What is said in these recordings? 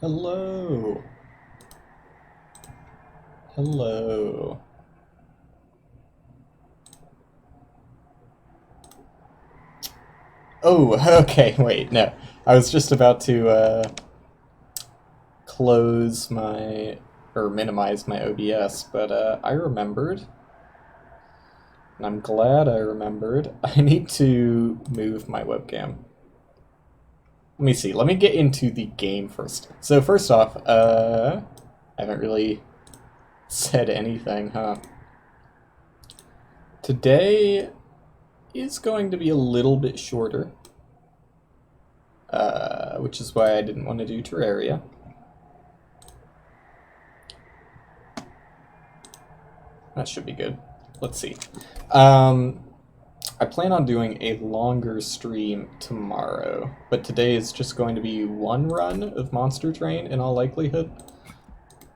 Hello. Hello. Oh, okay, wait, no. I was just about to close my, or minimize my OBS, but I remembered, and I'm glad I remembered. I need to move my webcam. Let me see, let me get into the game first. So first off, I haven't really said anything, huh? Today is going to be a little bit shorter, which is why I didn't want to do Terraria. That should be good. Let's see. I plan on doing a longer stream tomorrow, but today is just going to be one run of Monster Train in all likelihood.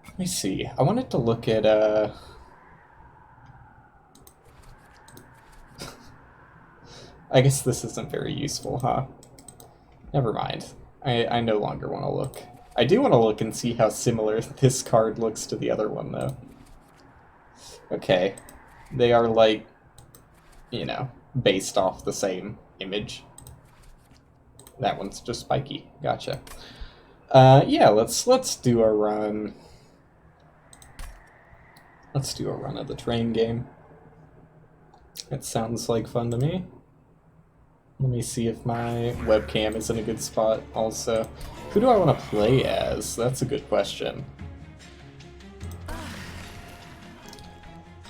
Let me see. I wanted to look at, I guess this isn't very useful, huh? Never mind. I no longer want to look. I do want to look and see how similar this card looks to the other one, though. Okay. They are, like, you know, based off the same image. That one's just spiky. Gotcha. Yeah, let's do a run. Let's do a run of the train game. It sounds like fun to me. Let me see if my webcam is in a good spot also. Who do I want to play as? That's a good question.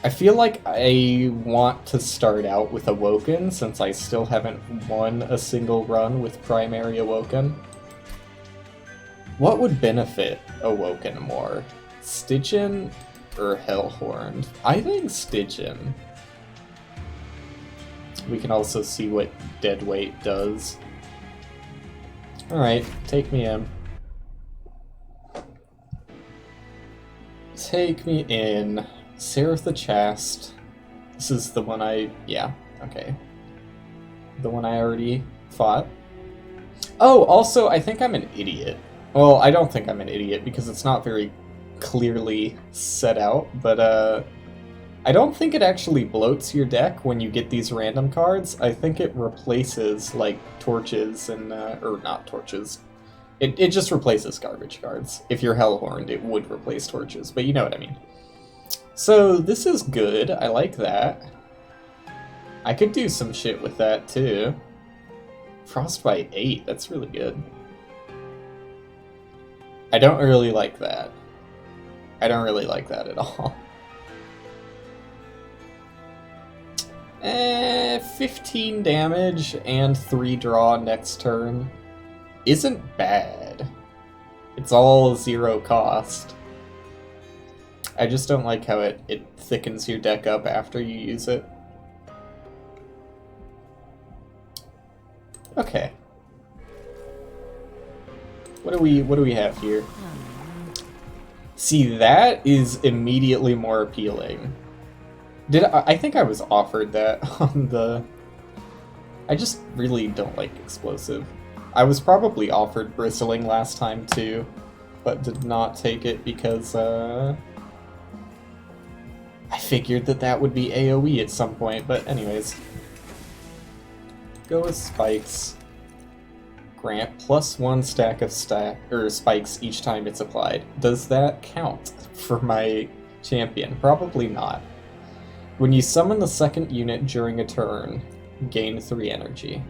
I feel like I want to start out with Awoken, since I still haven't won a single run with Primary Awoken. What would benefit Awoken more? Stygian or Hellhorned? I think Stygian. We can also see what Deadweight does. Alright, take me in. Take me in. Seraph the Chast. This is the one yeah, okay. The one I already fought. Oh, also, I think I'm an idiot. Well, I don't think I'm an idiot because it's not very clearly set out, but I don't think it actually bloats your deck when you get these random cards. I think it replaces, like, torches and, or not torches. It just replaces garbage cards. If you're Hellhorned, it would replace torches, but you know what I mean. So, this is good. I like that. I could do some shit with that, too. Frostbite 8, that's really good. I don't really like that. I don't really like that at all. 15 damage and 3 draw next turn isn't bad. It's all 0 cost. I just don't like how it thickens your deck up after you use it. Okay. What do we have here? See, that is immediately more appealing. I think I was offered that on the... I just really don't like explosive. I was probably offered bristling last time too, but did not take it because I figured that would be AoE at some point, but anyways. Go with spikes. Grant +1 stack of spikes each time it's applied. Does that count for my champion? Probably not. When you summon the second unit during a turn, gain 3 energy.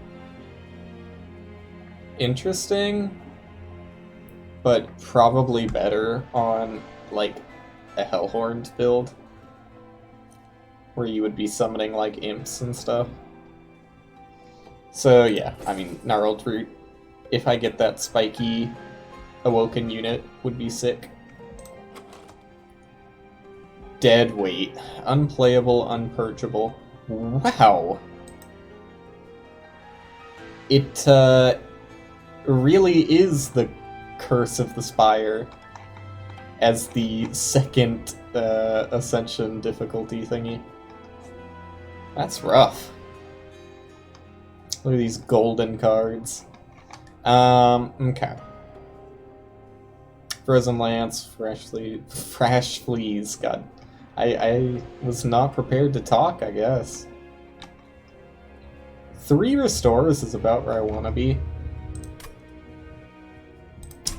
Interesting, but probably better on, like, a Hellhorned build, where you would be summoning, like, imps and stuff. So, yeah, I mean, Gnarled Root, if I get that spiky Awoken unit, would be sick. Deadweight. Unplayable, unpurgeable. Wow! It, really is the Curse of the Spire as the second, Ascension difficulty thingy. That's rough. Look at these golden cards. Okay. Frozen Lance, Fresh Fleas. God, I was not prepared to talk, I guess. 3 restores is about where I want to be.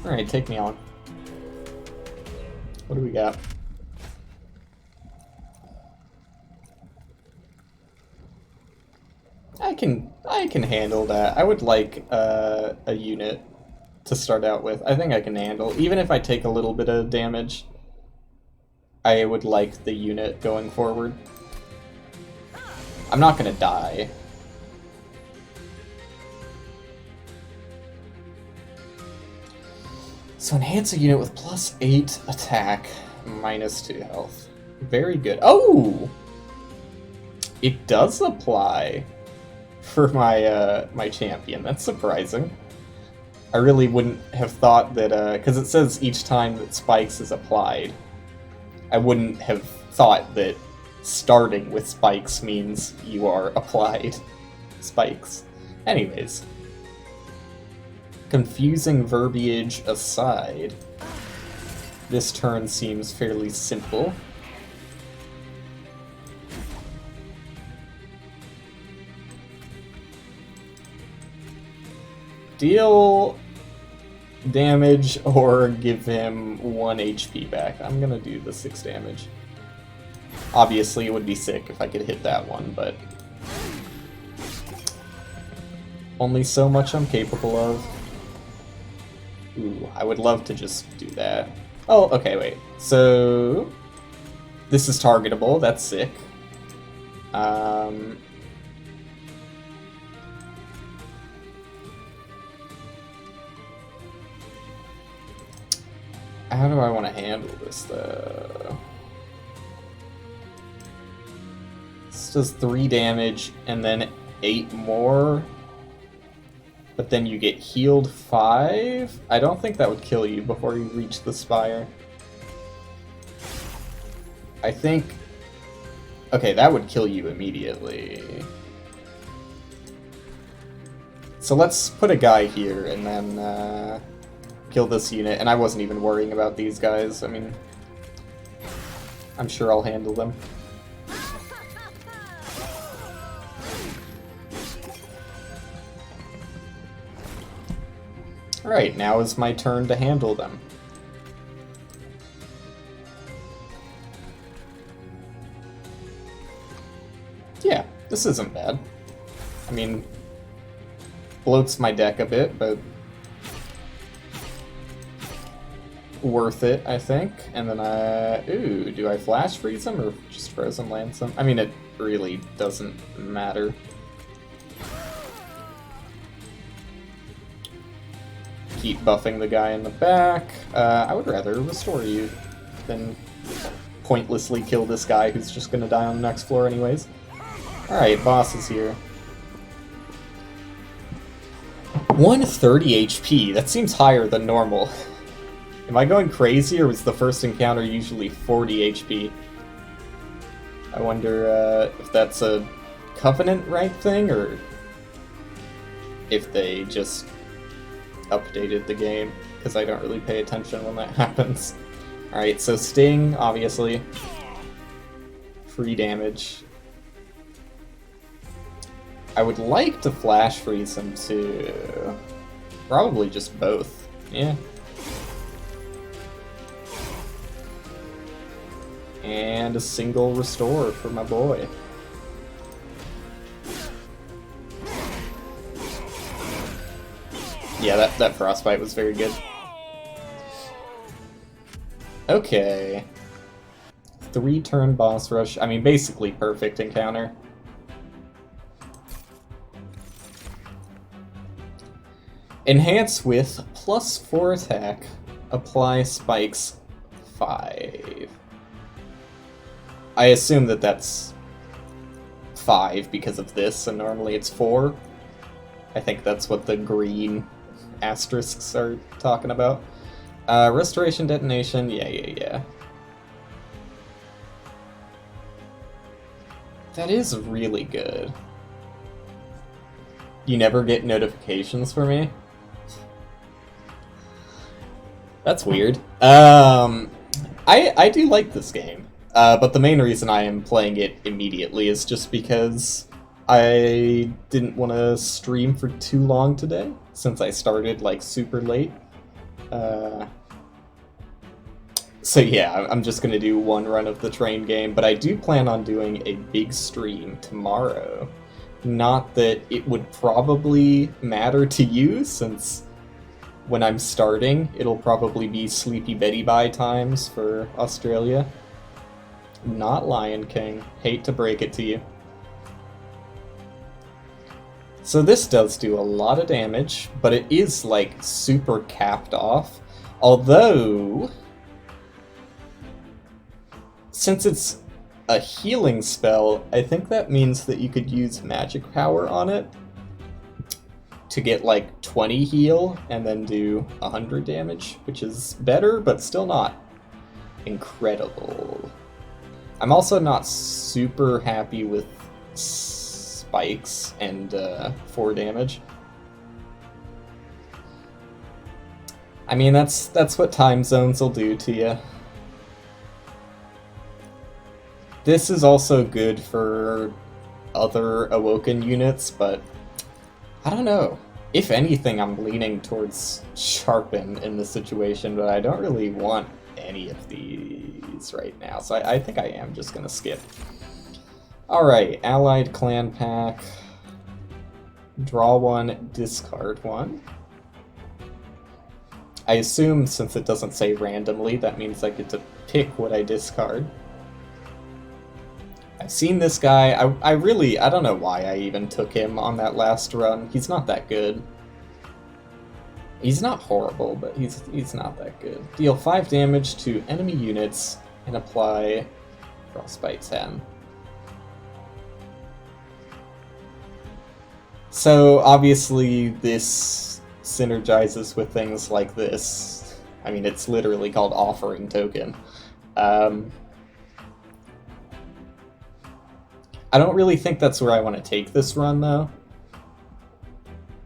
Alright, take me on. What do we got? I can handle that. I would like a unit to start out with. I think I can handle. Even if I take a little bit of damage, I would like the unit going forward. I'm not gonna die. So enhance a unit with +8 attack, -2 health. Very good. Oh! It does apply for my my champion. That's surprising. I really wouldn't have thought that, because it says each time that spikes is applied. I wouldn't have thought that starting with spikes means you are applied spikes. Anyways. Confusing verbiage aside, this turn seems fairly simple. Deal damage or give him 1 HP back. I'm gonna do the 6 damage. Obviously, it would be sick if I could hit that one, but only so much I'm capable of. Ooh, I would love to just do that. Oh, okay, wait. So this is targetable. That's sick. How do I want to handle this, though? This does 3 damage, and then 8 more. But then you get healed 5? I don't think that would kill you before you reach the spire. I think... Okay, that would kill you immediately. So let's put a guy here, and then, kill this unit, and I wasn't even worrying about these guys. I mean, I'm sure I'll handle them. Alright, now is my turn to handle them. Yeah, this isn't bad. I mean, bloats my deck a bit, but worth it, I think. And then ooh, do I flash freeze him or just frozen lance him? I mean, it really doesn't matter. Keep buffing the guy in the back. I would rather restore you than pointlessly kill this guy who's just gonna die on the next floor anyways. Alright, boss is here. 130 HP, that seems higher than normal. Am I going crazy, or was the first encounter usually 40 HP? I wonder if that's a Covenant rank thing, or if they just updated the game, because I don't really pay attention when that happens. Alright, so Sting, obviously. Free damage. I would like to flash freeze him too. Probably just both. Yeah. And a single restore for my boy. Yeah, that frostbite was very good. Okay. 3-turn boss rush. I mean, basically perfect encounter. Enhance with +4 attack. Apply spikes 5. I assume that that's 5 because of this, and normally it's 4. I think that's what the green asterisks are talking about. Restoration detonation, yeah. That is really good. You never get notifications for me? That's weird. I do like this game, but the main reason I am playing it immediately is just because I didn't want to stream for too long today, since I started, like, super late. So yeah, I'm just gonna do one run of the train game, but I do plan on doing a big stream tomorrow. Not that it would probably matter to you, since when I'm starting, it'll probably be Sleepy Betty Bye times for Australia. Not Lion King. Hate to break it to you. So this does do a lot of damage, but it is, like, super capped off. Although, since it's a healing spell, I think that means that you could use magic power on it to get like 20 heal and then do 100 damage, which is better, but still not incredible. I'm also not super happy with spikes and 4 damage. I mean, that's what time zones will do to you. This is also good for other Awoken units, but I don't know. If anything, I'm leaning towards Sharpen in this situation, but I don't really want any of these right now, so I think I am just gonna skip. Alright, Allied Clan Pack. Draw one, discard one. I assume since it doesn't say randomly, that means I get to pick what I discard. I've seen this guy. I don't know why I even took him on that last run. He's not that good. He's not horrible, but he's not that good. Deal 5 damage to enemy units and apply Frostbite 10. So obviously this synergizes with things like this. I mean, it's literally called Offering Token. I don't really think that's where I want to take this run, though.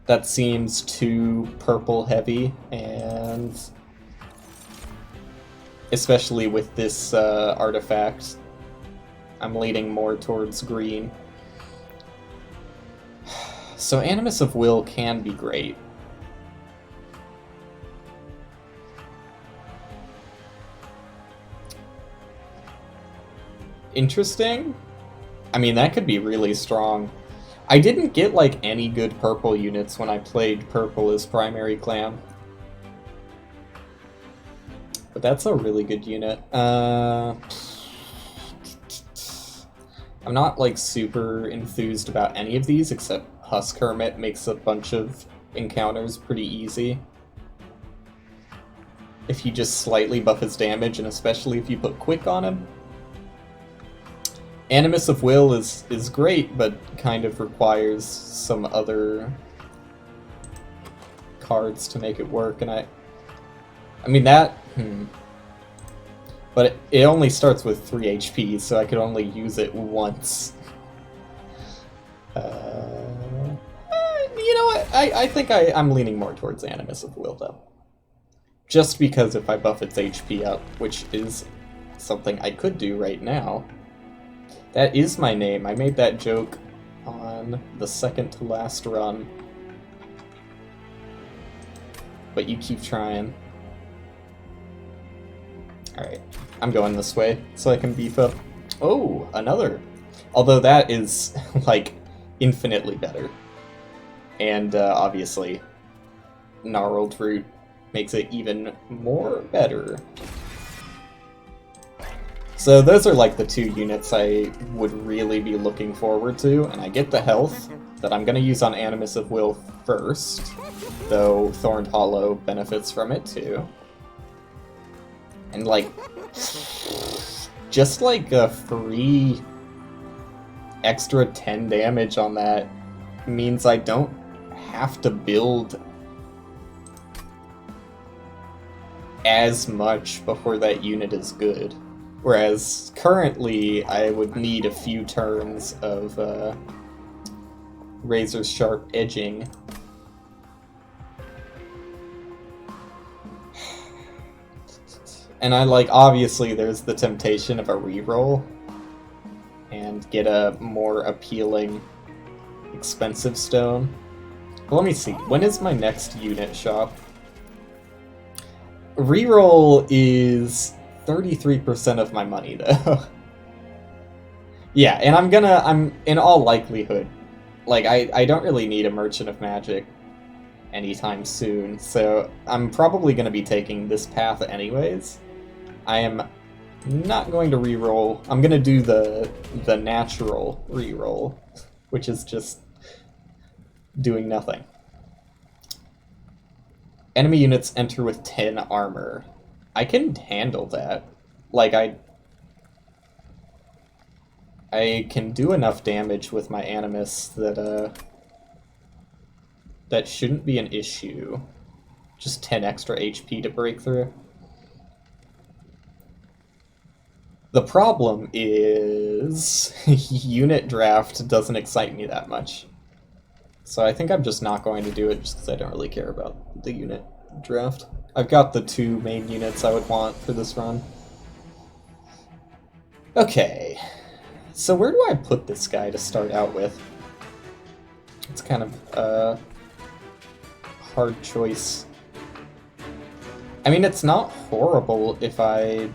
That seems too purple heavy, and especially with this artifact, I'm leaning more towards green. So Animus of Will can be great. Interesting. I mean, that could be really strong. I didn't get, like, any good purple units when I played purple as primary clan. But that's a really good unit. I'm not, like, super enthused about any of these, except Husk Hermit makes a bunch of encounters pretty easy. If you just slightly buff his damage, and especially if you put Quick on him. Animus of Will is great, but kind of requires some other cards to make it work, and I mean that... But it only starts with 3 HP, so I could only use it once. You know what? I think I'm leaning more towards Animus of Will, though. Just because if I buff its HP up, which is something I could do right now... That is my name. I made that joke on the second to last run. But you keep trying. Alright, I'm going this way so I can beef up. Oh, another. Although that is, like, infinitely better. And, obviously, Gnarled Root makes it even more better. So those are like the 2 units I would really be looking forward to, and I get the health that I'm going to use on Animus of Will first, though Thorned Hollow benefits from it too. And like, just like a free extra 10 damage on that means I don't have to build as much before that unit is good. Whereas, currently, I would need a few turns of razor sharp edging. And I like, obviously there's the temptation of a reroll and get a more appealing, expensive stone. But let me see, when is my next unit shop? Reroll is 33% of my money though. Yeah, and I'm in all likelihood, like I don't really need a Merchant of Magic anytime soon, so I'm probably gonna be taking this path anyways. I am not going to reroll. I'm gonna do the natural reroll, which is just doing nothing. Enemy units enter with 10 armor. I can handle that. Like, I can do enough damage with my Animus that, that shouldn't be an issue. Just 10 extra HP to break through. The problem is unit draft doesn't excite me that much. So I think I'm just not going to do it just because I don't really care about the unit draft. I've got the 2 main units I would want for this run. Okay, so where do I put this guy to start out with? It's kind of a hard choice. I mean, it's not horrible if I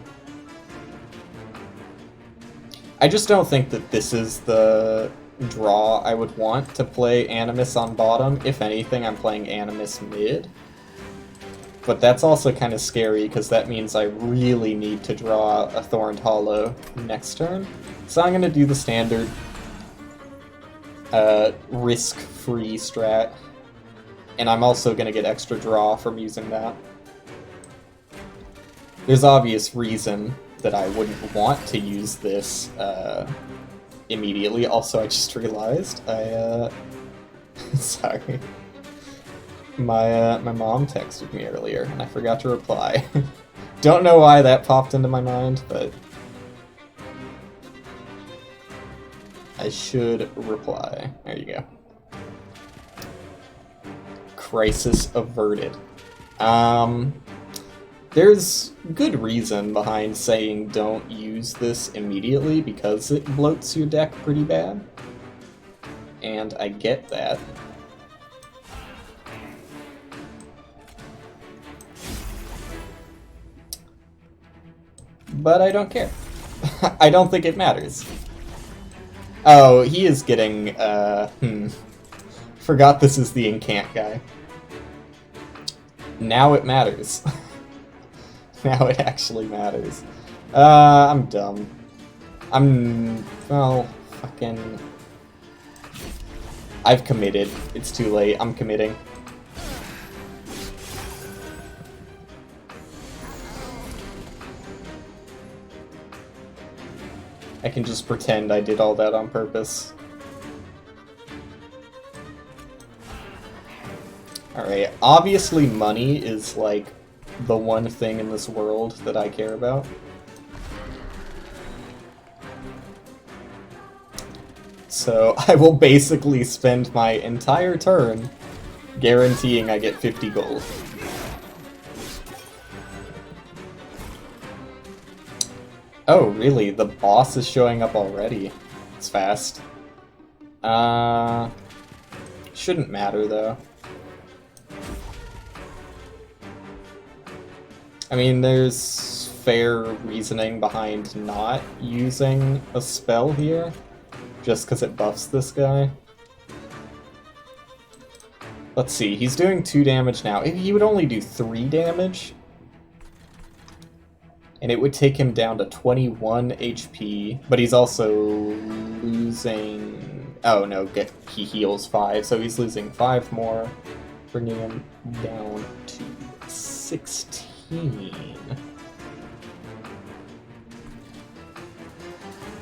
just don't think that this is the draw I would want to play Animus on bottom. If anything, I'm playing Animus mid. But that's also kind of scary, because that means I really need to draw a Thorned Hollow next turn. So I'm going to do the standard risk-free strat. And I'm also going to get extra draw from using that. There's obvious reason that I wouldn't want to use this immediately. Also, I just realized sorry. My mom texted me earlier, and I forgot to reply. Don't know why that popped into my mind, but I should reply. There you go. Crisis averted. There's good reason behind saying don't use this immediately, because it bloats your deck pretty bad. And I get that. But I don't care. I don't think it matters. Oh, he is getting, Forgot this is the incant guy. Now it matters. Now it actually matters. I'm dumb. Well, fucking... I've committed. It's too late. I'm committing. I can just pretend I did all that on purpose. Alright, obviously money is, like, the one thing in this world that I care about. So I will basically spend my entire turn guaranteeing I get 50 gold. Oh, really? The boss is showing up already. It's fast. Shouldn't matter, though. I mean, there's fair reasoning behind not using a spell here, just because it buffs this guy. Let's see, he's doing 2 damage now. He would only do 3 damage, and it would take him down to 21 HP, but he's also losing... Oh no, he heals 5, so he's losing 5 more, bringing him down to 16.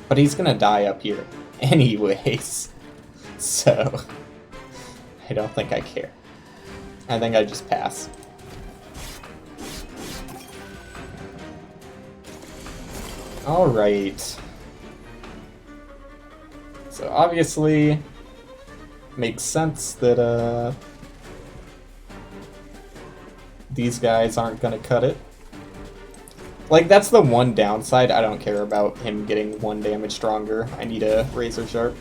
But he's gonna die up here anyways, so I don't think I care. I think I just pass. Alright. So obviously makes sense that these guys aren't gonna cut it. Like, that's the one downside. I don't care about him getting 1 damage stronger. I need a Razor Sharp.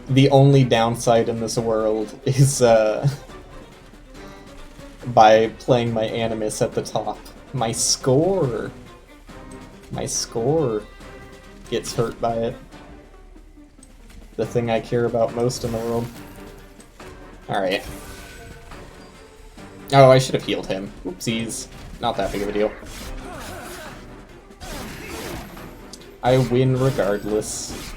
The only downside in this world is, by playing my Animus at the top. My score gets hurt by it. The thing I care about most in the world. Alright. Oh, I should have healed him. Oopsies. Not that big of a deal. I win regardless.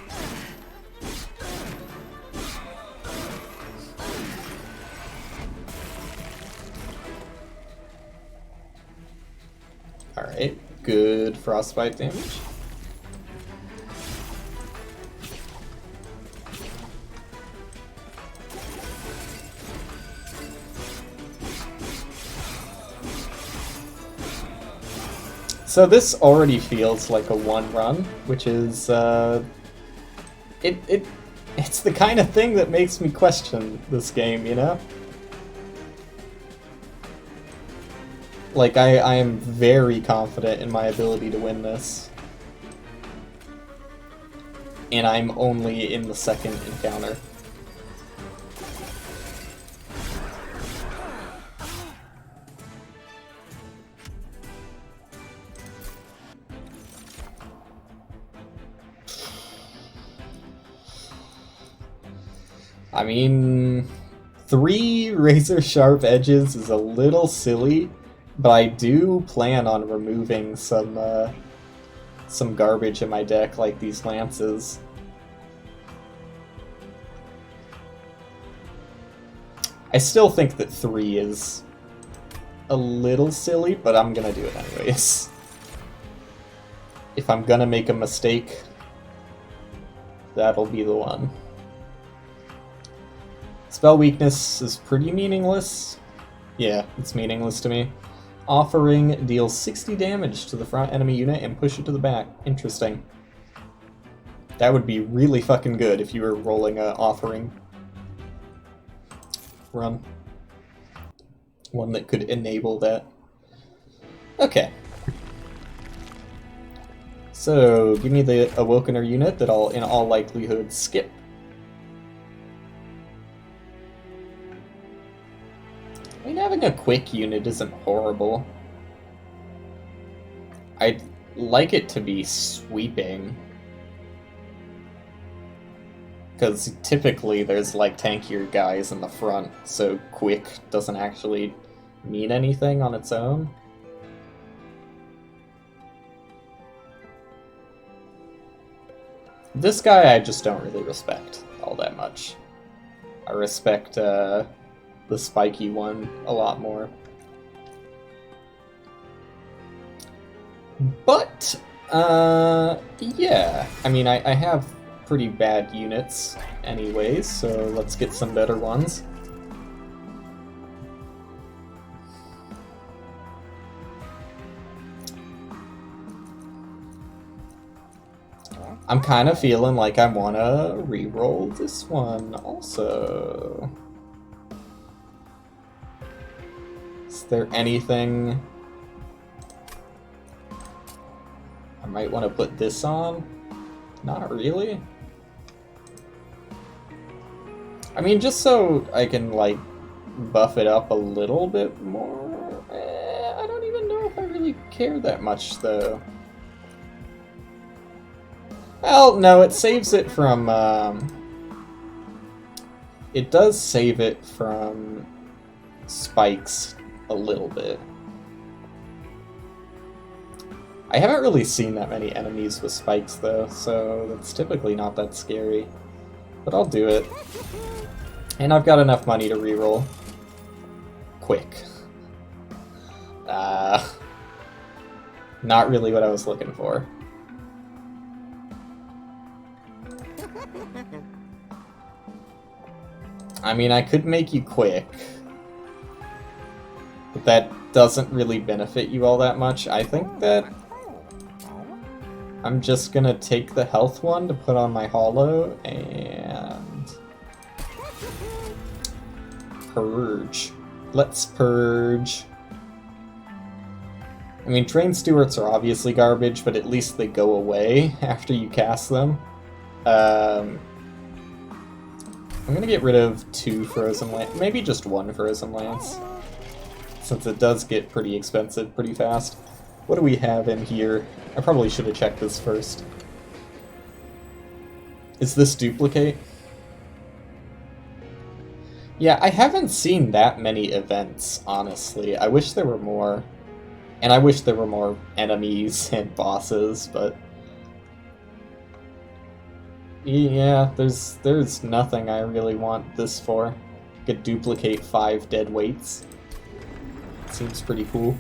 Alright, good frostbite damage. So this already feels like a one run, which is it's the kind of thing that makes me question this game, you know? Like, I am very confident in my ability to win this. And I'm only in the second encounter. I mean, 3 razor sharp edges is a little silly, but I do plan on removing some garbage in my deck, like these lances. I still think that 3 is a little silly, but I'm gonna do it anyways. If I'm gonna make a mistake, that'll be the one. Spell weakness is pretty meaningless. Yeah, it's meaningless to me. Offering deals 60 damage to the front enemy unit and push it to the back. Interesting. That would be really fucking good if you were rolling a offering run. One that could enable that. Okay. So, give me the Awokener unit that I'll, in all likelihood, skip. I mean, having a quick unit isn't horrible. I'd like it to be sweeping. Because typically there's like tankier guys in the front, so quick doesn't actually mean anything on its own. This guy I just don't really respect all that much. I respect the spiky one a lot more. But, yeah. I mean, I have pretty bad units anyways, so let's get some better ones. I'm kind of feeling like I want to re-roll this one also. Is there anything I might want to put this on? Not really. I mean, just so I can, like, buff it up a little bit more. I don't even know if I really care that much, though. Well, no, it saves it from, it does save it from spikes a little bit. I haven't really seen that many enemies with spikes, though, so that's typically not that scary. But I'll do it. And I've got enough money to reroll. Quick. Not really what I was looking for. I mean, I could make you quick. But that doesn't really benefit you all that much. I think that I'm just gonna take the health one to put on my hollow and purge. Let's purge. I mean, Train Stewards are obviously garbage, but at least they go away after you cast them. I'm gonna get rid of 2 Frozen Lance, maybe just 1 Frozen Lance, since it does get pretty expensive pretty fast. What do we have in here? I probably should have checked this first. Is this duplicate? Yeah, I haven't seen that many events, honestly. I wish there were more. And I wish there were more enemies and bosses, but... yeah, there's nothing I really want this for. Could duplicate 5 dead weights. Seems pretty cool.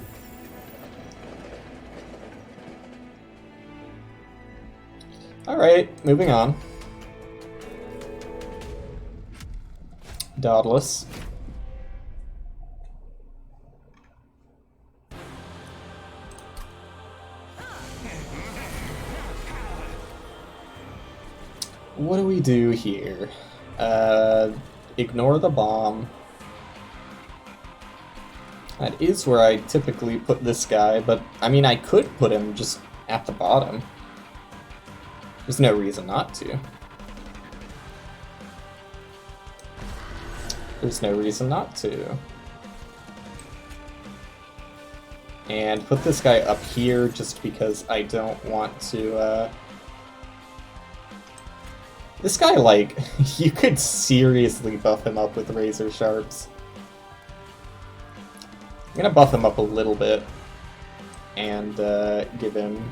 Alright, moving on. Dauntless. What do we do here? Ignore the bomb. That is where I typically put this guy, but I mean, I could put him just at the bottom. There's no reason not to. There's no reason not to. And put this guy up here just because I don't want to, This guy, like, you could seriously buff him up with Razor Sharps. I'm gonna buff him up a little bit and give him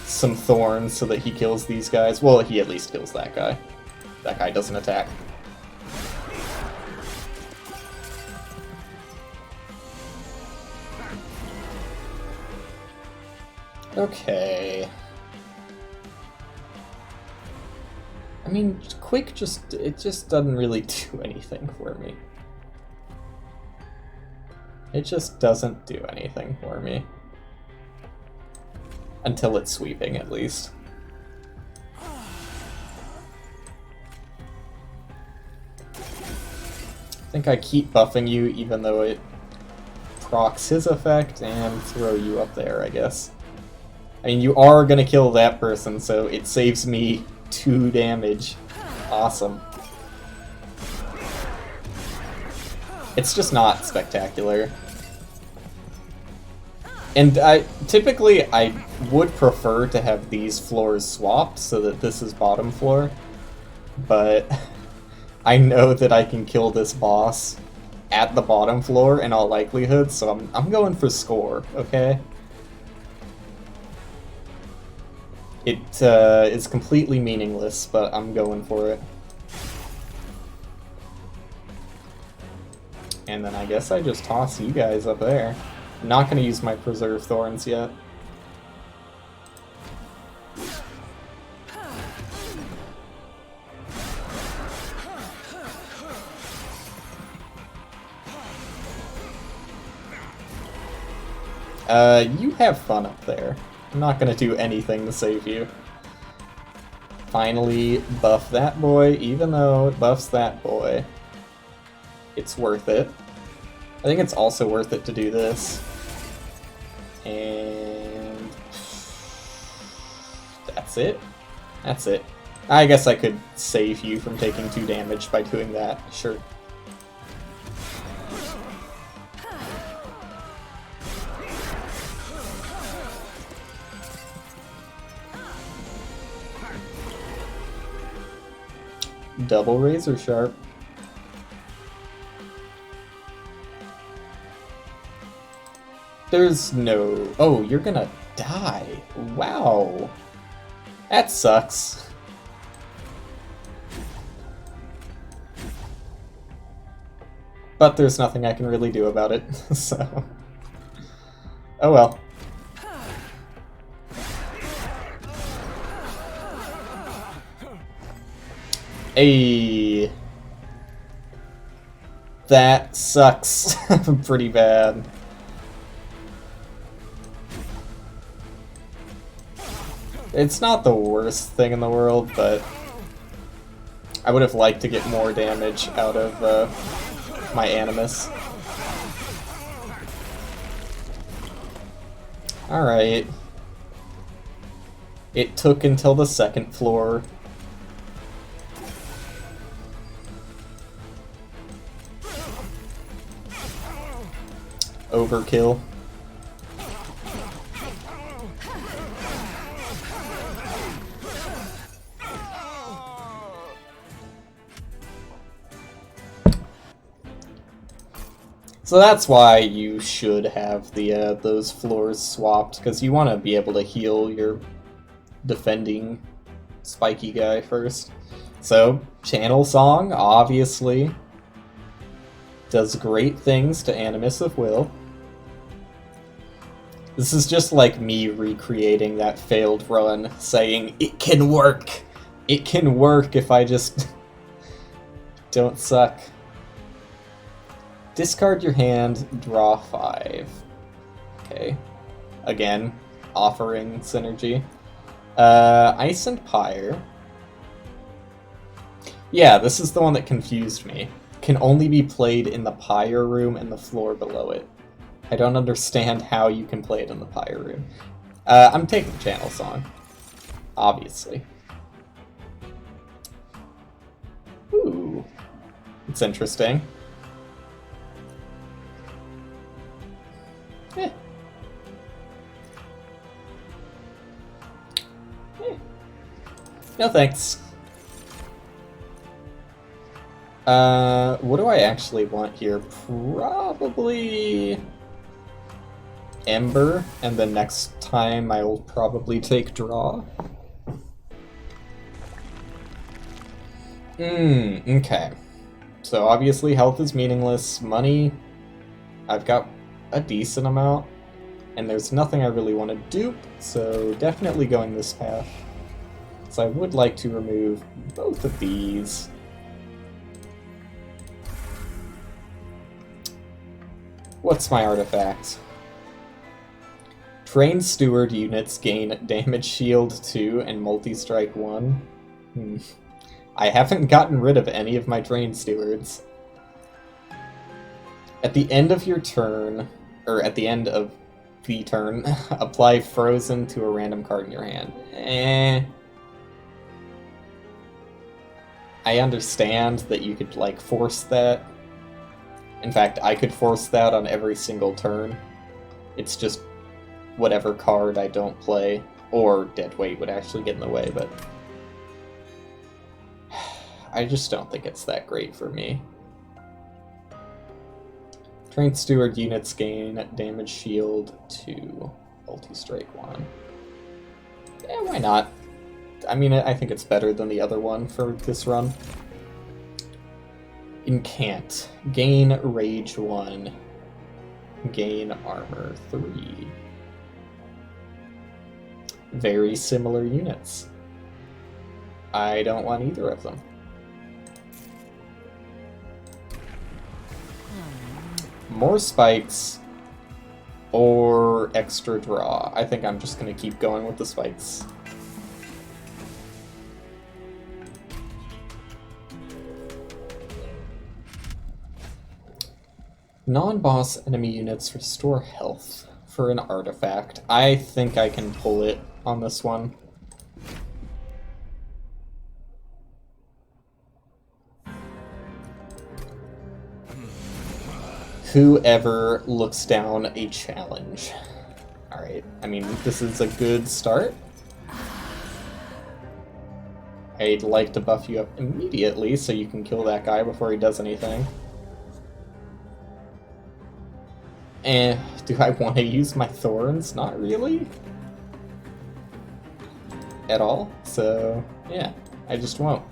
some thorns so that he kills these guys. Well, he at least kills that guy. That guy doesn't attack. Okay. I mean, Quick it just doesn't really do anything for me. It just doesn't do anything for me. Until it's sweeping, at least. I think I keep buffing you even though it procs his effect and throw you up there, I guess. I mean, you are gonna kill that person, so it saves me 2 damage. Awesome. It's just not spectacular. And typically I would prefer to have these floors swapped so that this is bottom floor, but I know that I can kill this boss at the bottom floor in all likelihood, so I'm going for score, okay? It is completely meaningless, but I'm going for it. And then I guess I just toss you guys up there. I'm not going to use my Preserve Thorns yet. You have fun up there. I'm not going to do anything to save you. Finally, buff that boy, even though it buffs that boy. It's worth it. I think it's also worth it to do this. And that's it. That's it. I guess I could save you from taking 2 damage by doing that, sure. Double Razor Sharp. There's no... Oh, you're gonna die. Wow. That sucks. But there's nothing I can really do about it, so... Oh well. Hey, that sucks pretty bad. It's not the worst thing in the world, but I would have liked to get more damage out of my Animus. Alright. It took until the second floor. Overkill. So that's why you should have the those floors swapped, because you want to be able to heal your defending spiky guy first. So, Channel Song, obviously, does great things to Animus of Will. This is just like me recreating that failed run, saying, it can work! It can work if I just don't suck. Discard your hand, draw 5. Okay. Again, offering synergy. Ice and Pyre. Yeah, this is the one that confused me. Can only be played in the Pyre room and the floor below it. I don't understand how you can play it in the Pyre room. I'm taking Channel Song. Obviously. Ooh. It's interesting. Eh. No thanks. What do I actually want here? Probably Ember, and the next time I will probably take Draw. Okay. So obviously health is meaningless. Money, I've got a decent amount, and there's nothing I really want to dupe, so definitely going this path. So I would like to remove both of these. What's my artifact? Trained Steward units gain Damage Shield 2 and Multi-Strike 1. I haven't gotten rid of any of my Trained Stewards. At the end of your turn, or at the end of the turn, apply Frozen to a random card in your hand. I understand that you could, like, force that. In fact, I could force that on every single turn. It's just whatever card I don't play, or Deadweight would actually get in the way, but I just don't think it's that great for me. Trained Steward units gain Damage Shield 2, Multi-Strike 1. Yeah, why not? I mean, I think it's better than the other one for this run. Incant. Gain Rage 1. Gain Armor 3. Very similar units. I don't want either of them. More spikes or extra draw. I think I'm just going to keep going with the spikes. Non-boss enemy units restore health for an artifact. I think I can pull it on this one. Whoever looks down a challenge. Alright, I mean, this is a good start. I'd like to buff you up immediately so you can kill that guy before he does anything. Do I want to use my thorns? Not really. At all. So, yeah, I just won't.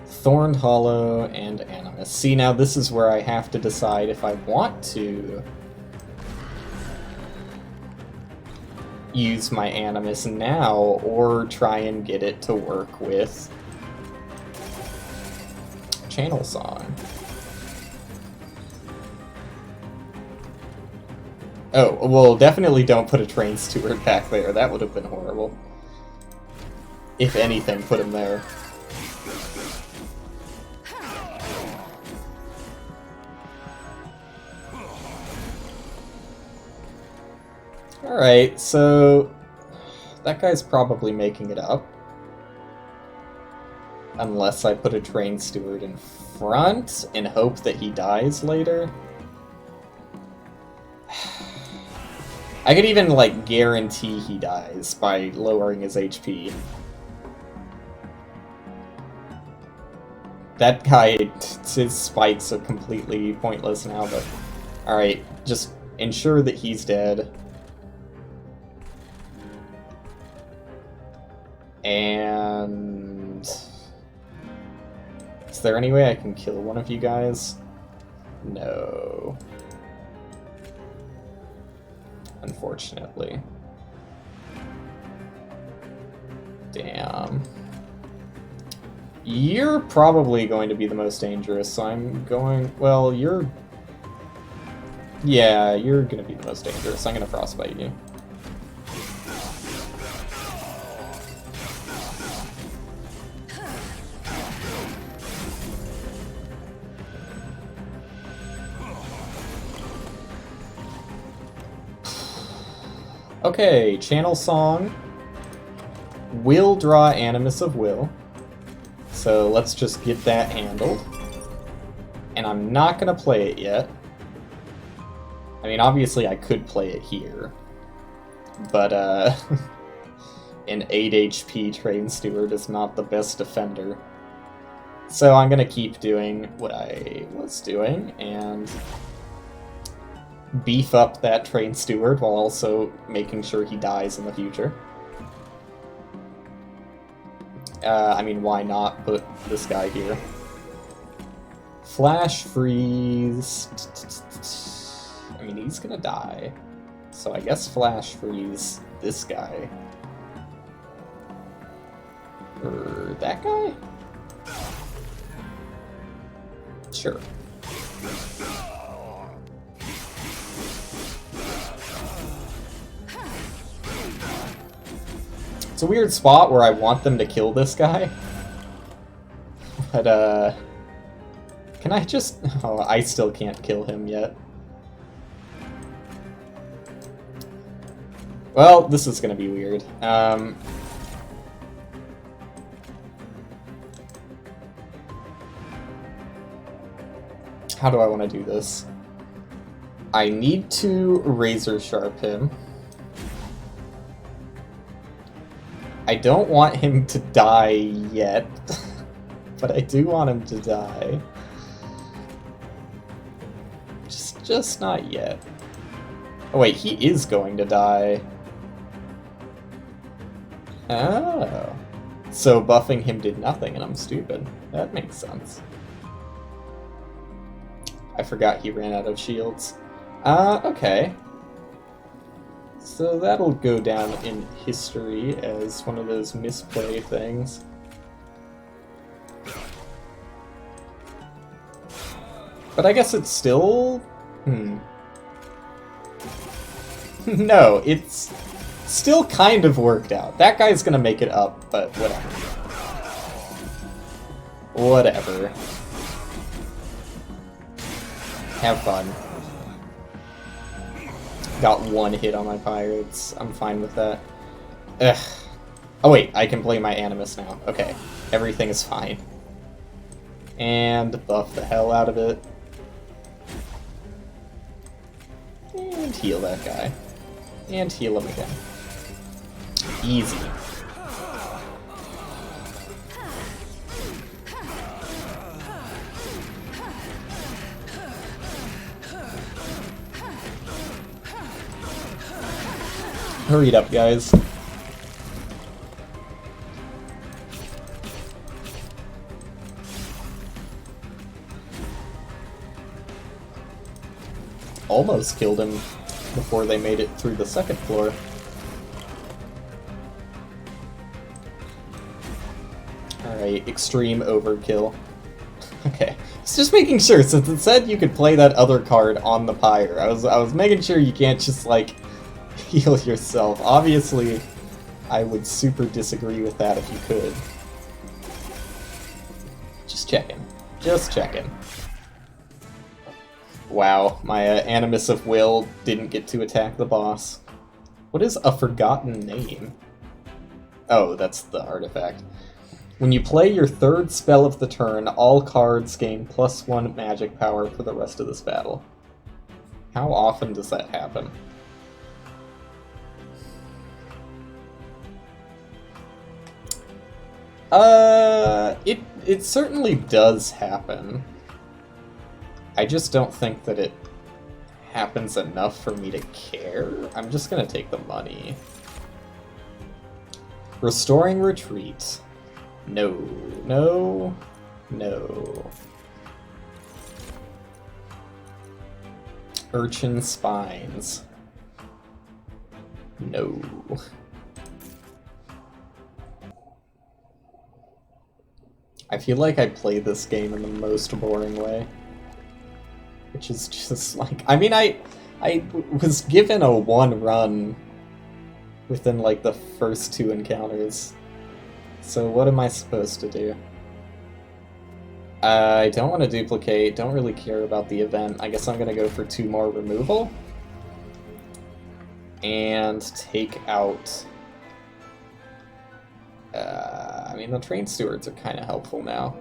Thorned Hollow and Animus. See, now this is where I have to decide if I want to use my Animus now, or try and get it to work with Channel Song. Oh, well, definitely don't put a Trained Steward back there. That would have been horrible. If anything, put him there. Alright, so that guy's probably making it up. Unless I put a train steward in front and hope that he dies later. I could even, like, guarantee he dies by lowering his HP. That guy, his spikes are completely pointless now, but... Alright, just ensure that he's dead. And... Is there any way I can kill one of you guys? No. Unfortunately. Damn. You're probably going to be the most dangerous, so I'm going... Well, you're... Yeah, you're going to be the most dangerous. I'm going to frostbite you. Okay, channel song. Will draw Animus of Will. So let's just get that handled. And I'm not gonna play it yet. I mean, obviously I could play it here. But, an 8 HP train steward is not the best defender. So I'm gonna keep doing what I was doing, and beef up that train steward while also making sure he dies in the future. I mean, why not put this guy here? Flash freeze. I mean, he's gonna die. So I guess flash freeze this guy. Or that guy? Sure. It's a weird spot where I want them to kill this guy. But, can I just... Oh, I still can't kill him yet. Well, this is gonna be weird. How do I want to do this? I need to razor sharp him. I don't want him to die yet, but I do want him to die. Just not yet. Oh wait, he is going to die. Oh. So buffing him did nothing and I'm stupid. That makes sense. I forgot he ran out of shields. Okay. So that'll go down in history as one of those misplay things. But I guess it's still... No, it's still kind of worked out. That guy's gonna make it up, but whatever. Whatever. Have fun. Got one hit on my pirates. I'm fine with that. Ugh. Oh wait, I can play my Animus now. Okay, everything is fine. And buff the hell out of it. And heal that guy. And heal him again. Easy. Hurry it up, guys. Almost killed him before they made it through the second floor. Alright, extreme overkill. Okay, it's just making sure, since it said you could play that other card on the pyre. I was making sure you can't just, like, heal yourself. Obviously, I would super disagree with that if you could. Just checking. Just checking. Wow, my Animus of Will didn't get to attack the boss. What is a forgotten name? Oh, that's the artifact. When you play your third spell of the turn, all cards gain +1 magic power for the rest of this battle. How often does that happen? It certainly does happen. I just don't think that it happens enough for me to care. I'm just gonna take the money. Restoring retreat. No, no, no. Urchin spines. No. I feel like I play this game in the most boring way. Which is just like... I mean, I was given a 1 run within, like, the first 2 encounters. So what am I supposed to do? I don't want to duplicate, don't really care about the event. I guess I'm gonna go for 2 more removal. And take out... I mean, the train stewards are kind of helpful now.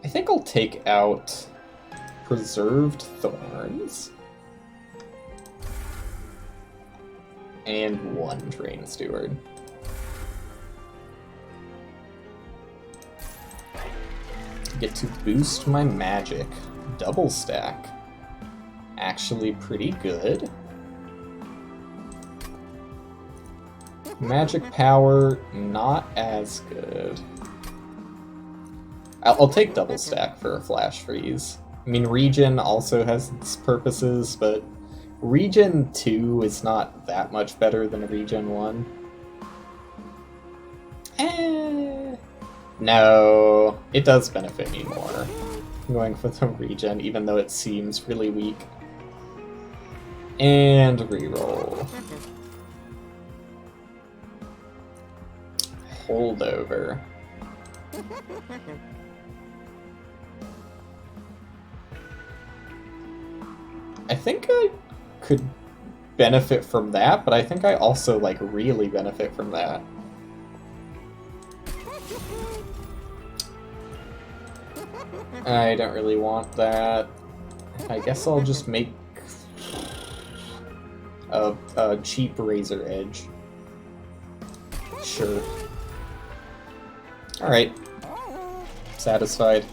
I think I'll take out Preserved Thorns. And 1 train steward. Get to boost my magic. Double stack. Actually pretty good. Magic power, not as good. I'll take double stack for a flash freeze. I mean, regen also has its purposes, but regen 2 is not that much better than regen 1. No, it does benefit me more. I'm going for the regen, even though it seems really weak. And reroll. Holdover. I think I could benefit from that, but I think I also, like, really benefit from that. I don't really want that. I guess I'll just make a cheap razor edge. Sure. Alright. Satisfied.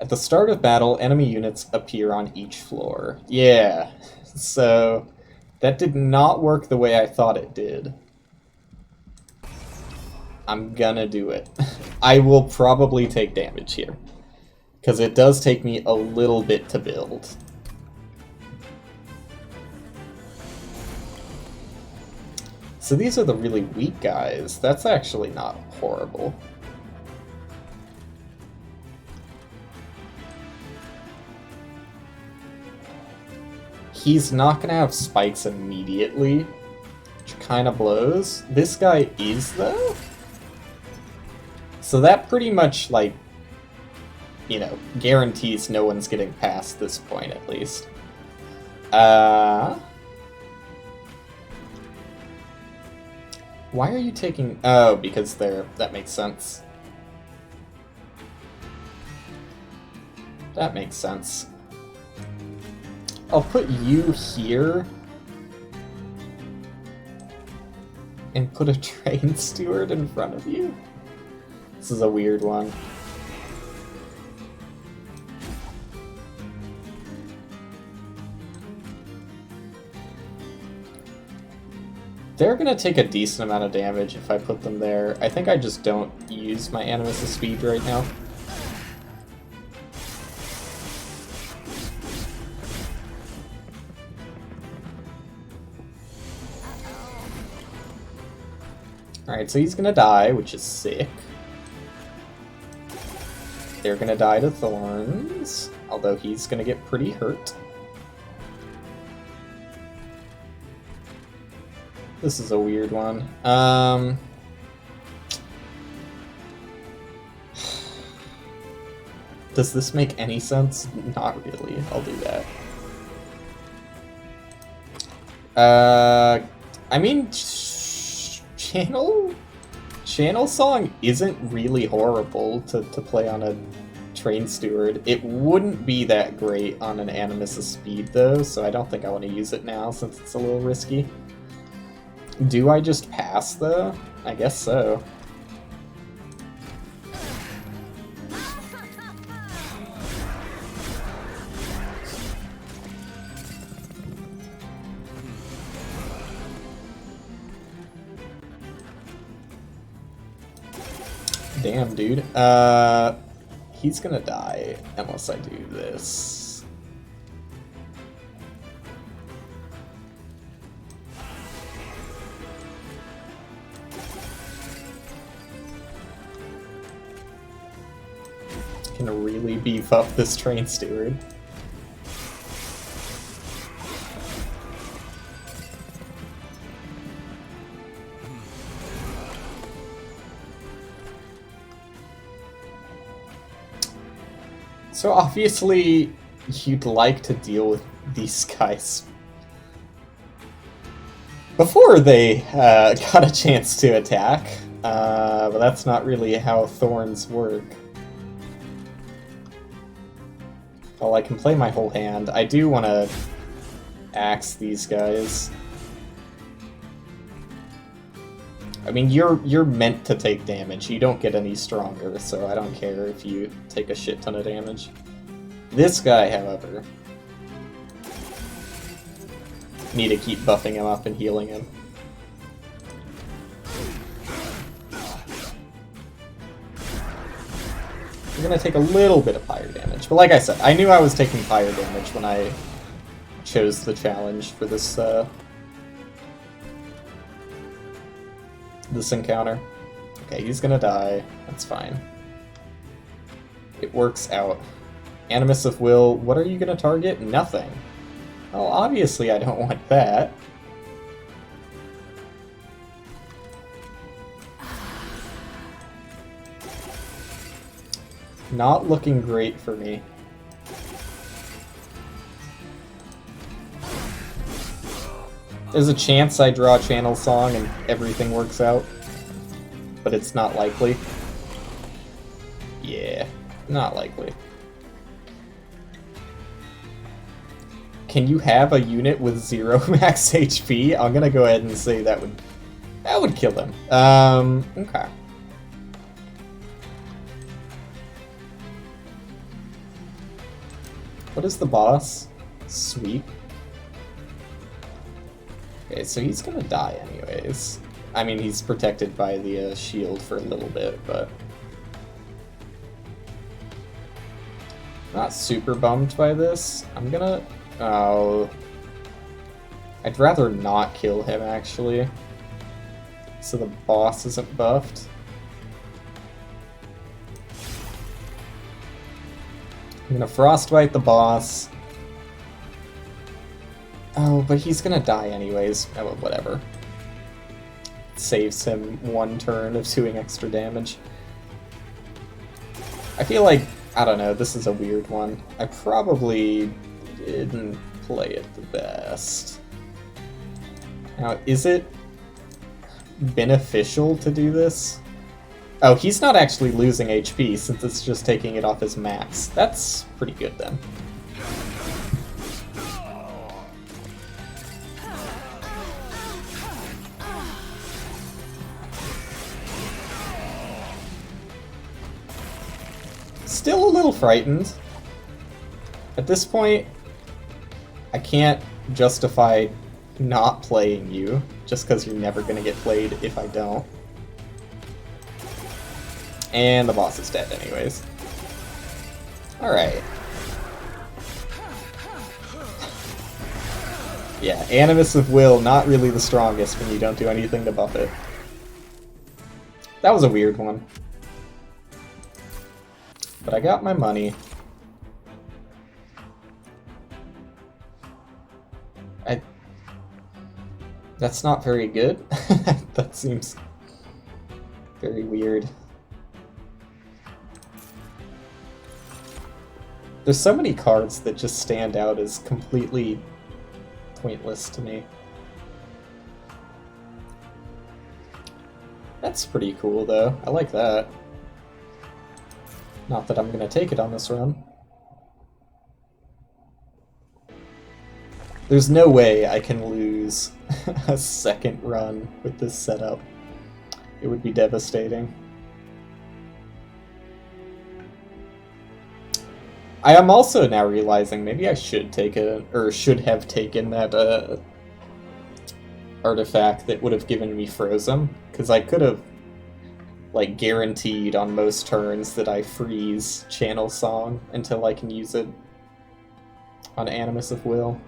At the start of battle, enemy units appear on each floor. Yeah, so that did not work the way I thought it did. I'm gonna do it. I will probably take damage here, because it does take me a little bit to build. So these are the really weak guys. That's actually not horrible. He's not gonna have spikes immediately, which kind of blows. This guy is, though? So that pretty much, like, you know, guarantees no one's getting past this point, at least. Why are you taking... Oh, because they're... That makes sense. That makes sense. I'll put you here. And put a train steward in front of you. This is a weird one. They're gonna take a decent amount of damage if I put them there. I think I just don't use my Animus of Speed right now. Alright, so he's gonna die, which is sick. They're gonna die to Thorns, although he's gonna get pretty hurt. This is a weird one. Does this make any sense? Not really. I'll do that. I mean, Channel Song isn't really horrible to play on a Train Steward. It wouldn't be that great on an Animus of Speed, though, so I don't think I want to use it now since it's a little risky. Do I just pass, though? I guess so. Damn, dude. He's gonna die unless I do this. Can really beef up this Train Steward. So obviously, you'd like to deal with these guys before they got a chance to attack, but that's not really how thorns work. Well, I can play my whole hand. I do want to axe these guys. I mean, you're meant to take damage. You don't get any stronger, so I don't care if you take a shit ton of damage. This guy, however, need to keep buffing him up and healing him. I'm gonna take a little bit of fire damage, but like I said, I knew I was taking fire damage when I chose the challenge for this this encounter. Okay, he's gonna die. That's fine. It works out. Animus of Will, what are you gonna target? Nothing. Well, obviously I don't want that. Not looking great for me. There's a chance I draw Channel Song and everything works out, but it's not likely. Yeah, not likely. Can you have a unit with 0 max HP? I'm gonna go ahead and say that would kill him. Okay. What is the boss? Sweep. Okay, so he's gonna die anyways. I mean, he's protected by the shield for a little bit, but... not super bummed by this. I'm gonna... oh... I'd rather not kill him, actually. So the boss isn't buffed. I'm gonna Frostbite the boss. Oh, but he's gonna die anyways. Oh, well, whatever. It saves him one turn of doing extra damage. I feel like, I don't know, this is a weird one. I probably didn't play it the best. Now, is it beneficial to do this? Oh, he's not actually losing HP since it's just taking it off his max. That's pretty good then. Still a little frightened. At this point, I can't justify not playing you just because you're never going to get played if I don't. And the boss is dead anyways. Alright. Yeah, Animus of Will, not really the strongest when you don't do anything to buff it. That was a weird one. But I got my money. That's not very good. That seems very weird. There's so many cards that just stand out as completely pointless to me. That's pretty cool, though. I like that. Not that I'm gonna take it on this run. There's no way I can lose a second run with this setup. It would be devastating. I am also now realizing maybe I should take should have taken that artifact that would have given me Frozen, because I could have like guaranteed on most turns that I freeze Channel Song until I can use it on Animus of Will.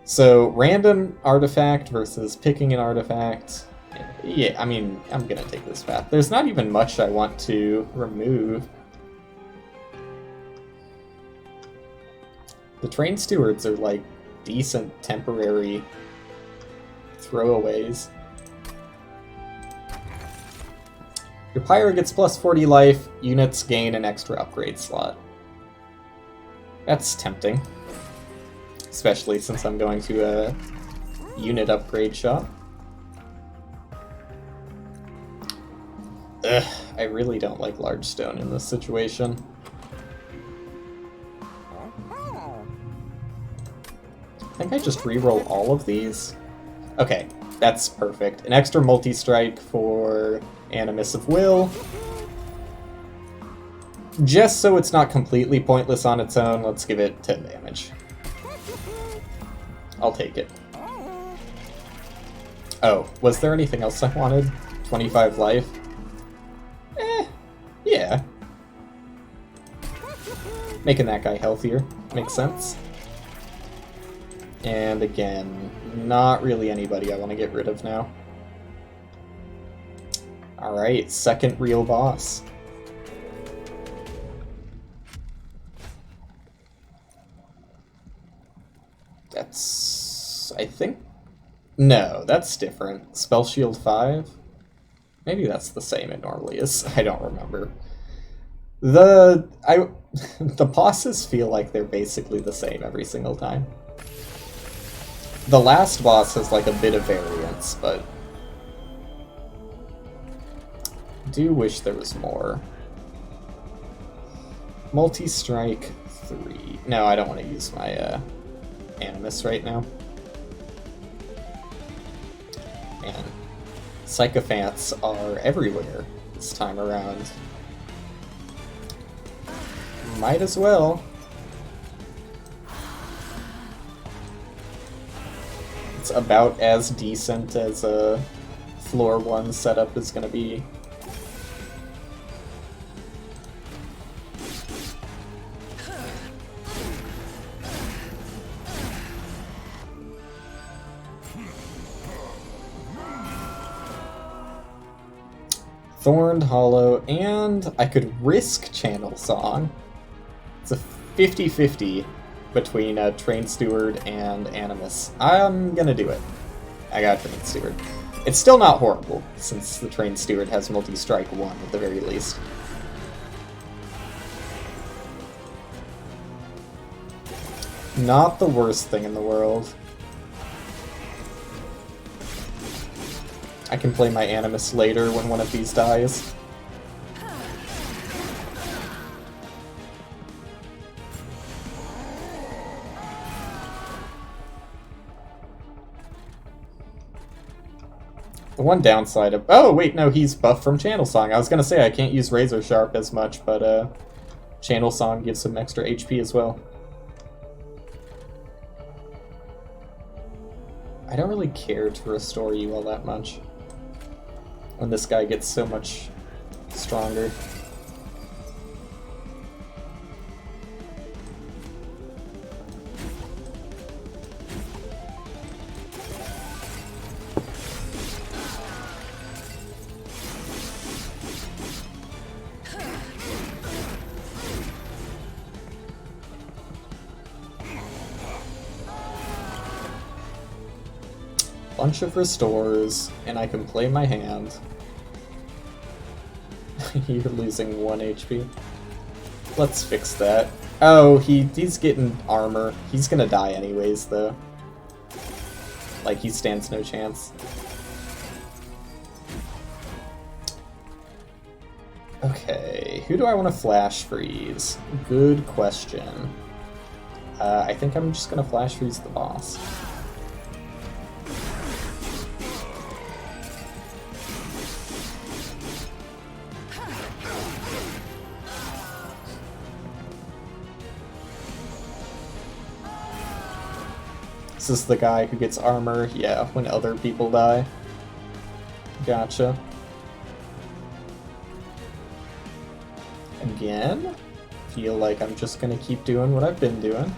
So random artifact versus picking an artifact. Yeah, I mean, I'm gonna take this path. There's not even much I want to remove. The Train Stewards are like decent temporary throwaways. Your Pyro gets plus 40 life, units gain an extra upgrade slot. That's tempting. Especially since I'm going to a unit upgrade shop. Ugh, I really don't like Large Stone in this situation. I think I just reroll all of these. Okay, that's perfect. An extra multi-strike for Animus of Will. Just so it's not completely pointless on its own, let's give it 10 damage. I'll take it. Oh, was there anything else I wanted? 25 life? Yeah. Making that guy healthier makes sense. And again, not really anybody I want to get rid of now. Alright, second real boss. That's... I think... No, that's different. Spell Shield 5? Maybe that's the same it normally is. I don't remember. The bosses feel like they're basically the same every single time. The last boss has like a bit of variance, but I do wish there was more. Multi-strike 3. No, I don't want to use my Animus right now. Man, Sycophants are everywhere this time around. Might as well. It's about as decent as a floor 1 setup is going to be. Thorned Hollow, and I could risk Channel Song. It's a 50-50 between Train Steward and Animus. I'm gonna do it. I got Train Steward. It's still not horrible, since the Train Steward has multi-strike 1 at the very least. Not the worst thing in the world. I can play my Animus later when one of these dies. The one downside of... Oh, wait, no, he's buffed from Channel Song. I was gonna say I can't use Razor Sharp as much, but Channel Song gives him extra HP as well. I don't really care to restore you all that much when this guy gets so much stronger. Bunch of restores, and I can play my hand. You're losing 1 HP. let's fix that. Oh, he's getting armor. He's gonna die anyways, though. Like, he stands no chance. Okay, who do I want to flash freeze? Good question. I think I'm just gonna flash freeze the boss. This is the guy who gets armor, yeah, when other people die. Gotcha. Again, feel like I'm just gonna keep doing what I've been doing.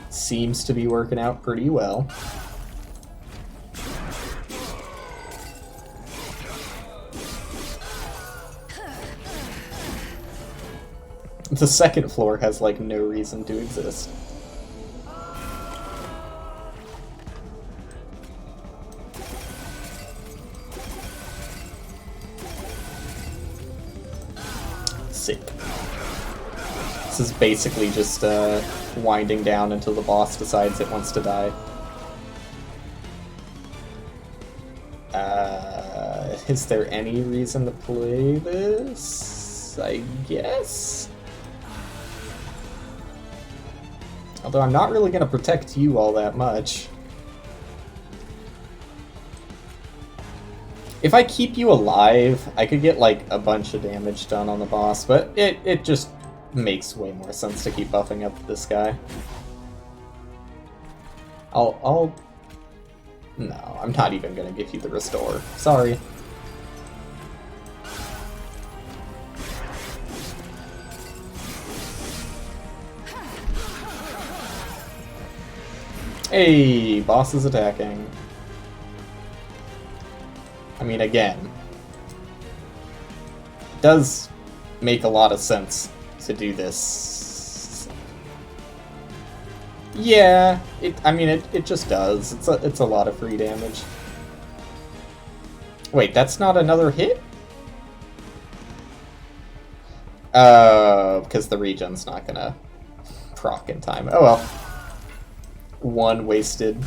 Seems to be working out pretty well. The second floor has, like, no reason to exist. Sick. This is basically just winding down until the boss decides it wants to die. Is there any reason to play this? I guess? Although I'm not really going to protect you all that much. If I keep you alive, I could get, like, a bunch of damage done on the boss, but it just makes way more sense to keep buffing up this guy. No, I'm not even going to give you the restore. Sorry. Hey, boss is attacking. I mean, again, it does make a lot of sense to do this. Yeah, it just does. It's a lot of free damage. Wait, that's not another hit? Because the regen's not gonna proc in time. Oh well. One wasted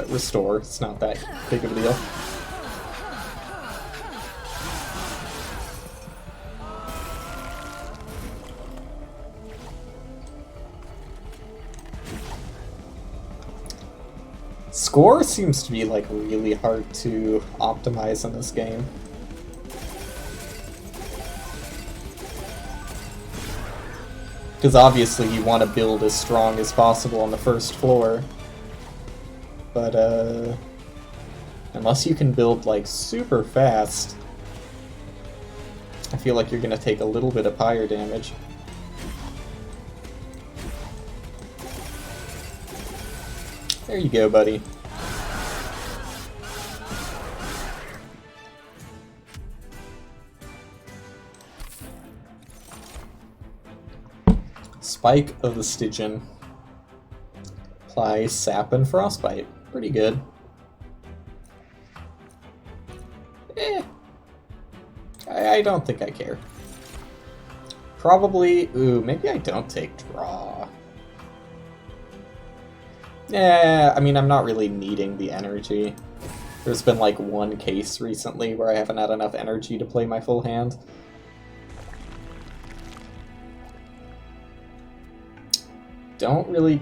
restore. It's not that big of a deal. Score seems to be, like, really hard to optimize in this game. Because obviously you want to build as strong as possible on the first floor. But, unless you can build, like, super fast, I feel like you're going to take a little bit of pyre damage. There you go, buddy. Spike of the Stygian. Apply Sap and Frostbite. Pretty good. I don't think I care. Probably... Ooh, maybe I don't take draw. Yeah, I mean, I'm not really needing the energy. There's been, like, one case recently where I haven't had enough energy to play my full hand. Don't really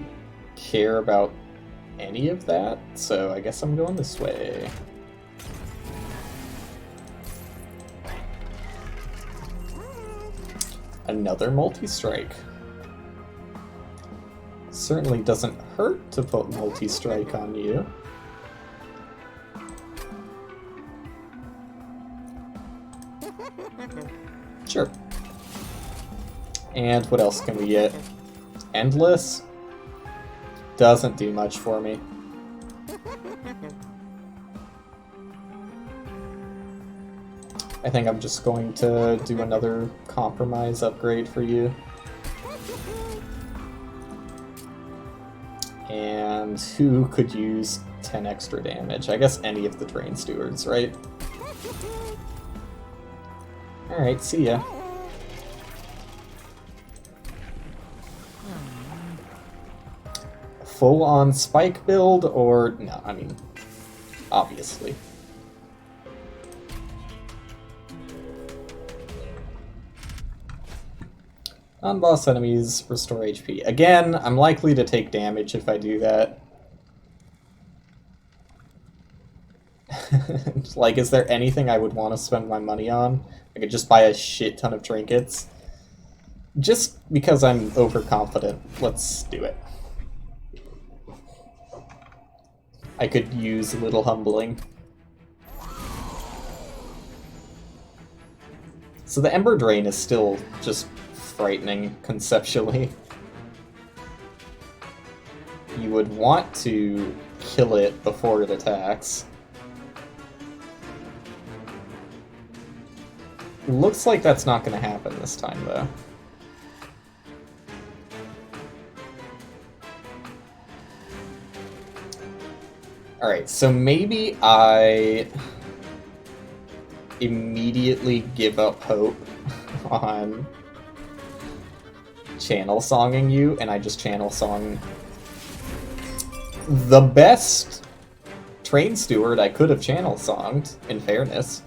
care about any of that, so I guess I'm going this way. Another multi-strike. Certainly doesn't hurt to put multi-strike on you. Sure. And what else can we get? Endless? Doesn't do much for me. I think I'm just going to do another compromise upgrade for you. And who could use 10 extra damage? I guess any of the train stewards, right? Alright, see ya. Full-on spike build, or... no, I mean, obviously. Non-boss enemies restore HP. Again, I'm likely to take damage if I do that. Like, is there anything I would want to spend my money on? I could just buy a shit ton of trinkets. Just because I'm overconfident, let's do it. I could use a little humbling. So the Ember Drain is still just frightening conceptually. You would want to kill it before it attacks. Looks like that's not going to happen this time, though. Alright, so maybe I immediately give up hope on channel songing you, and I just channel song the best train steward I could have channel songed, in fairness.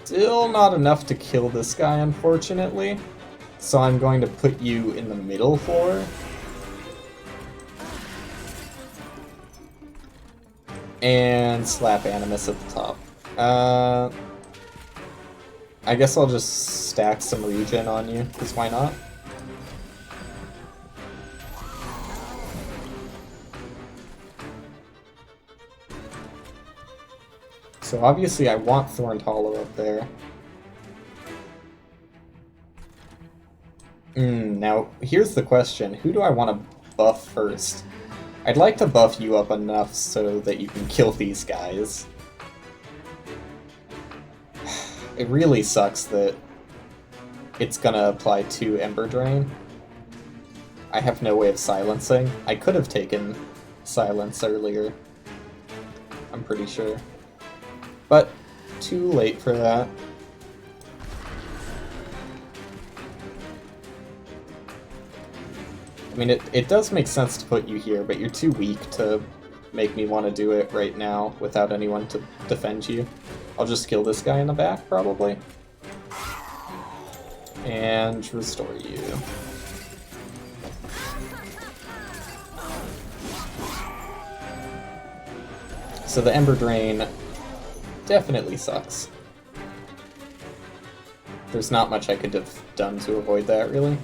Still not enough to kill this guy, unfortunately. So I'm going to put you in the middle floor. And slap Animus at the top. I guess I'll just stack some regen on you, because why not? So obviously I want Thorned Hollow up there. Now, here's the question. Who do I want to buff first? I'd like to buff you up enough so that you can kill these guys. It really sucks that it's gonna apply to Ember Drain. I have no way of silencing. I could have taken Silence earlier, I'm pretty sure. But too late for that. I mean, it does make sense to put you here, but you're too weak to make me want to do it right now without anyone to defend you. I'll just kill this guy in the back, probably. And restore you. So the Ember Drain definitely sucks. There's not much I could have done to avoid that, really.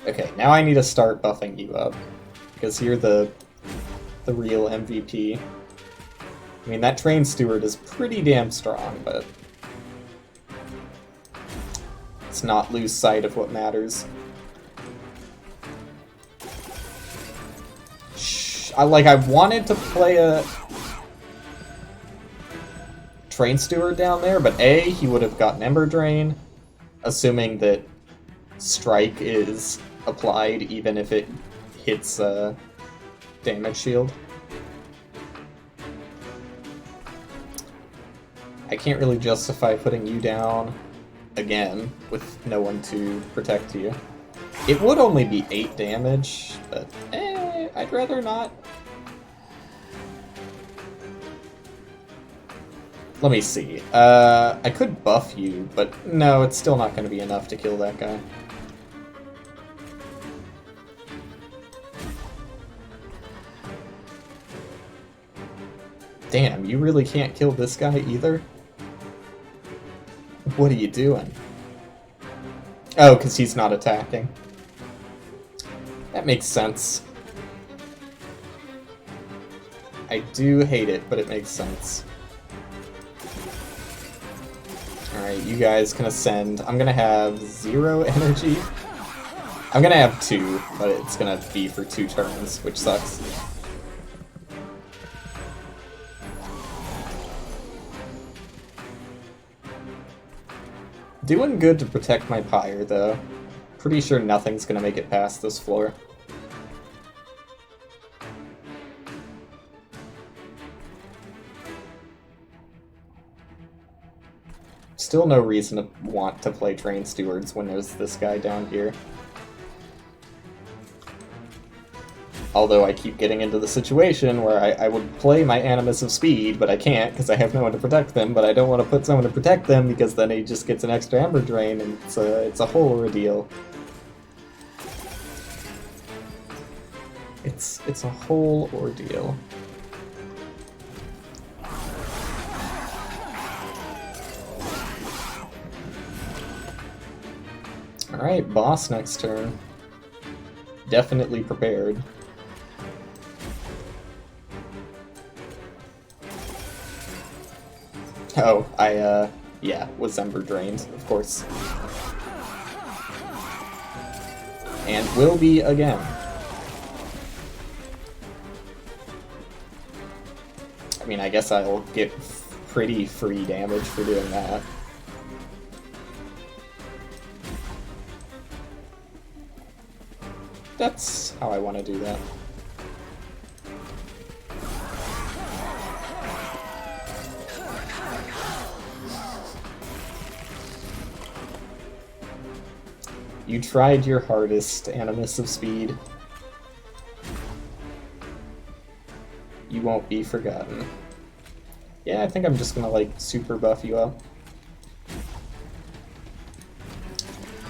Okay, now I need to start buffing you up, because you're the real MVP. I mean, that Train Steward is pretty damn strong, but let's not lose sight of what matters. I wanted to play a Train Steward down there, but A, he would have gotten Ember Drain, assuming that Strike is applied even if it hits damage shield. I can't really justify putting you down again with no one to protect you. It would only be 8 damage, but I'd rather not. Let me see. I could buff you, but no, it's still not going to be enough to kill that guy. Damn, you really can't kill this guy either? What are you doing? Oh, because he's not attacking. That makes sense. I do hate it, but it makes sense. Alright, you guys can ascend. I'm gonna have 0 energy. I'm gonna have 2, but it's gonna be for 2 turns, which sucks. Doing good to protect my pyre, though. Pretty sure nothing's gonna make it past this floor. Still no reason to want to play Train Stewards when there's this guy down here. Although I keep getting into the situation where I would play my Animus of Speed, but I can't because I have no one to protect them, but I don't want to put someone to protect them because then he just gets an extra Ember Drain, and it's a whole ordeal. It's a whole ordeal. Alright, boss next turn. Definitely prepared. Oh, yeah, was Ember Drained, of course. And will be again. I mean, I guess I'll get pretty free damage for doing that. That's how I want to do that. You tried your hardest, Animus of Speed. You won't be forgotten. Yeah, I think I'm just gonna, like, super buff you up.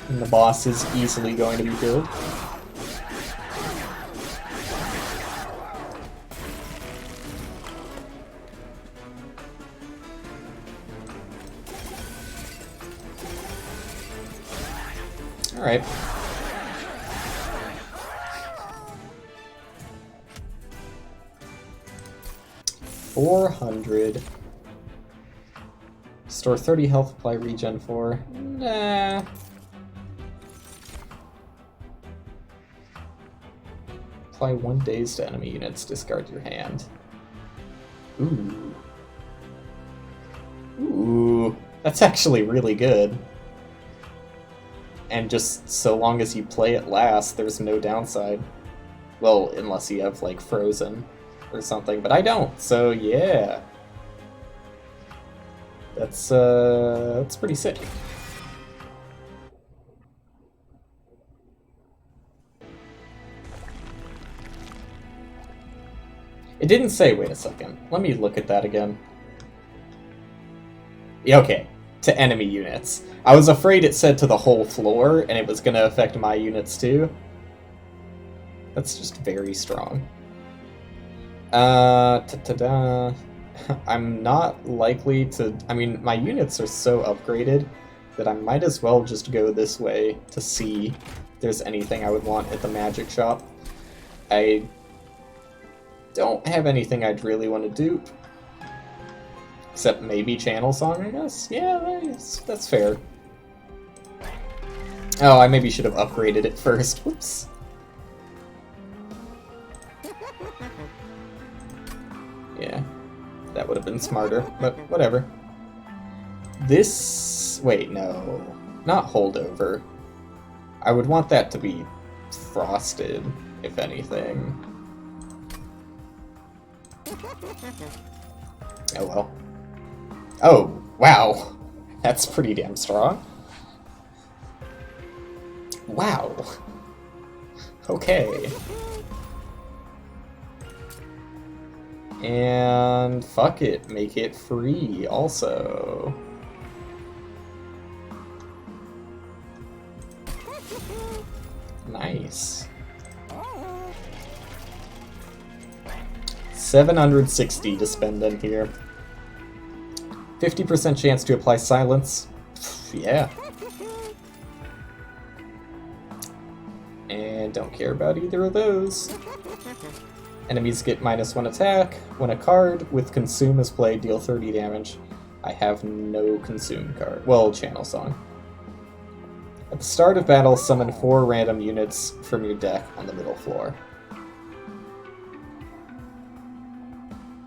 And the boss is easily going to be killed. Alright. $400. Store 30 health, apply regen 4. Nah. Apply 1 daze to enemy units, discard your hand. Ooh. Ooh. That's actually really good. And just so long as you play it last, there's no downside. Well, unless you have, like, Frozen or something, but I don't, so yeah. That's pretty sick. It didn't say, wait a second. Let me look at that again. Yeah, okay. To enemy units. I was afraid it said to the whole floor, and it was going to affect my units too. That's just very strong. Ta-da. I'm not likely to... I mean, my units are so upgraded that I might as well just go this way to see if there's anything I would want at the magic shop. I don't have anything I'd really want to dupe. Except maybe Channel Song, I guess? Yeah, that's fair. Oh, I maybe should have upgraded it first. Whoops. Yeah, that would have been smarter, but whatever. This... wait, no. Not Holdover. I would want that to be Frosted, if anything. Oh well. Oh, wow. That's pretty damn strong. Wow. Okay. And fuck it, make it free also. Nice. 760 to spend in here. 50% chance to apply silence. Yeah. And don't care about either of those. Enemies get -1 attack. When a card with Consume is played, deal 30 damage. I have no Consume card. Well, Channel Song. At the start of battle, summon 4 random units from your deck on the middle floor.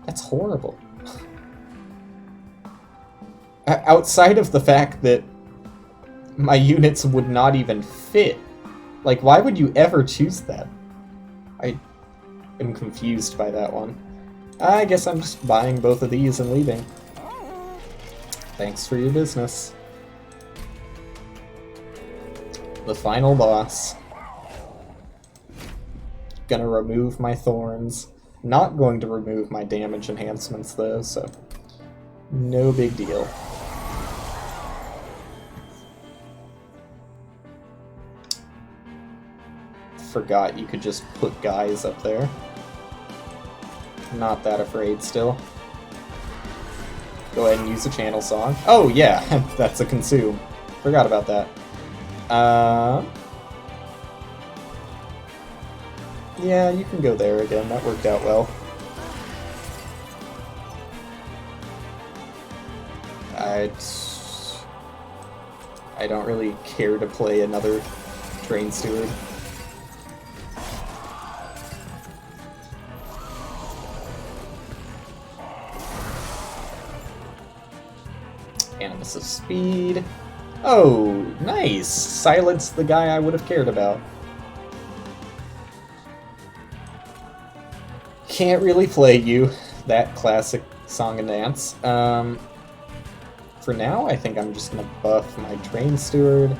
That's horrible. Outside of the fact that my units would not even fit. Like, why would you ever choose that? I am confused by that one. I guess I'm just buying both of these and leaving. Thanks for your business. The final boss. Gonna remove my thorns. Not going to remove my damage enhancements though, so no big deal. Forgot you could just put guys up there. Not that afraid still. Go ahead and use a channel song. Oh yeah, that's a consume. Forgot about that. Yeah, you can go there again. That worked out well. I don't really care to play another Train Steward. Animus of Speed. Oh, nice! Silence the guy I would have cared about. Can't really play you. That classic song and dance. For now, I think I'm just gonna buff my Train Steward.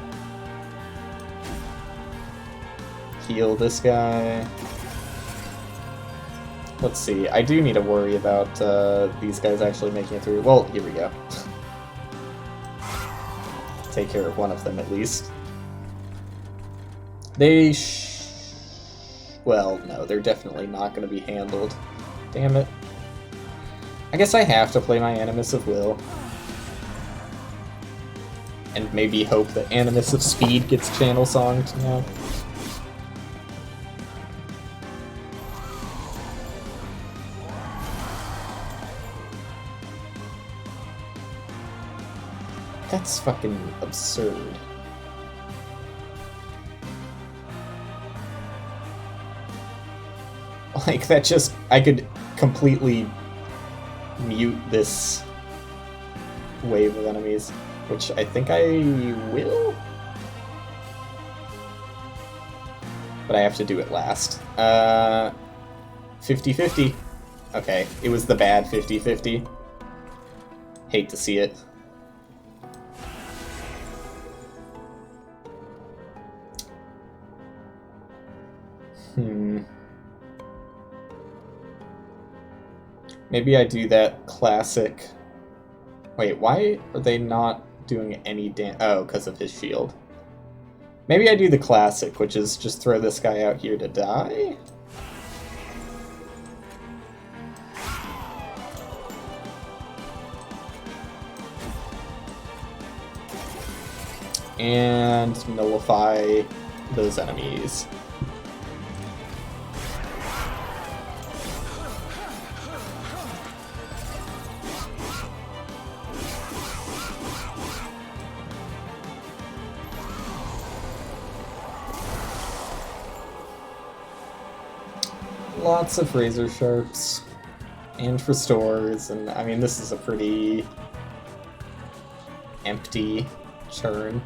Heal this guy. Let's see, I do need to worry about these guys actually making it through. Well, here we go. Take care of one of them at least. They well, no, they're definitely not going to be handled. Damn it. I guess I have to play my Animus of Will. And maybe hope that Animus of Speed gets channel songed now. That's fucking absurd. Like, that just... I could completely mute this wave of enemies, which I think I will? But I have to do it last. 50-50. Okay, it was the bad 50-50. Hate to see it. Maybe I do that classic... Wait, why are they not doing any damage? Oh, because of his shield. Maybe I do the classic, which is just throw this guy out here to die? And nullify those enemies. Lots of razor sharps and restores, and I mean this is a pretty empty turn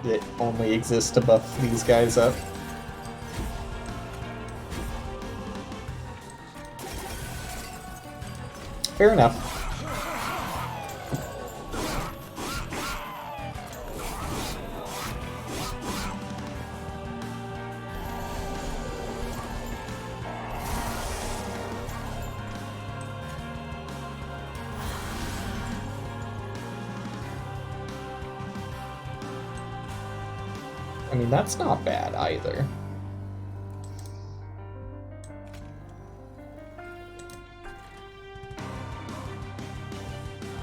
that only exists to buff these guys up. Fair enough. I mean, that's not bad either.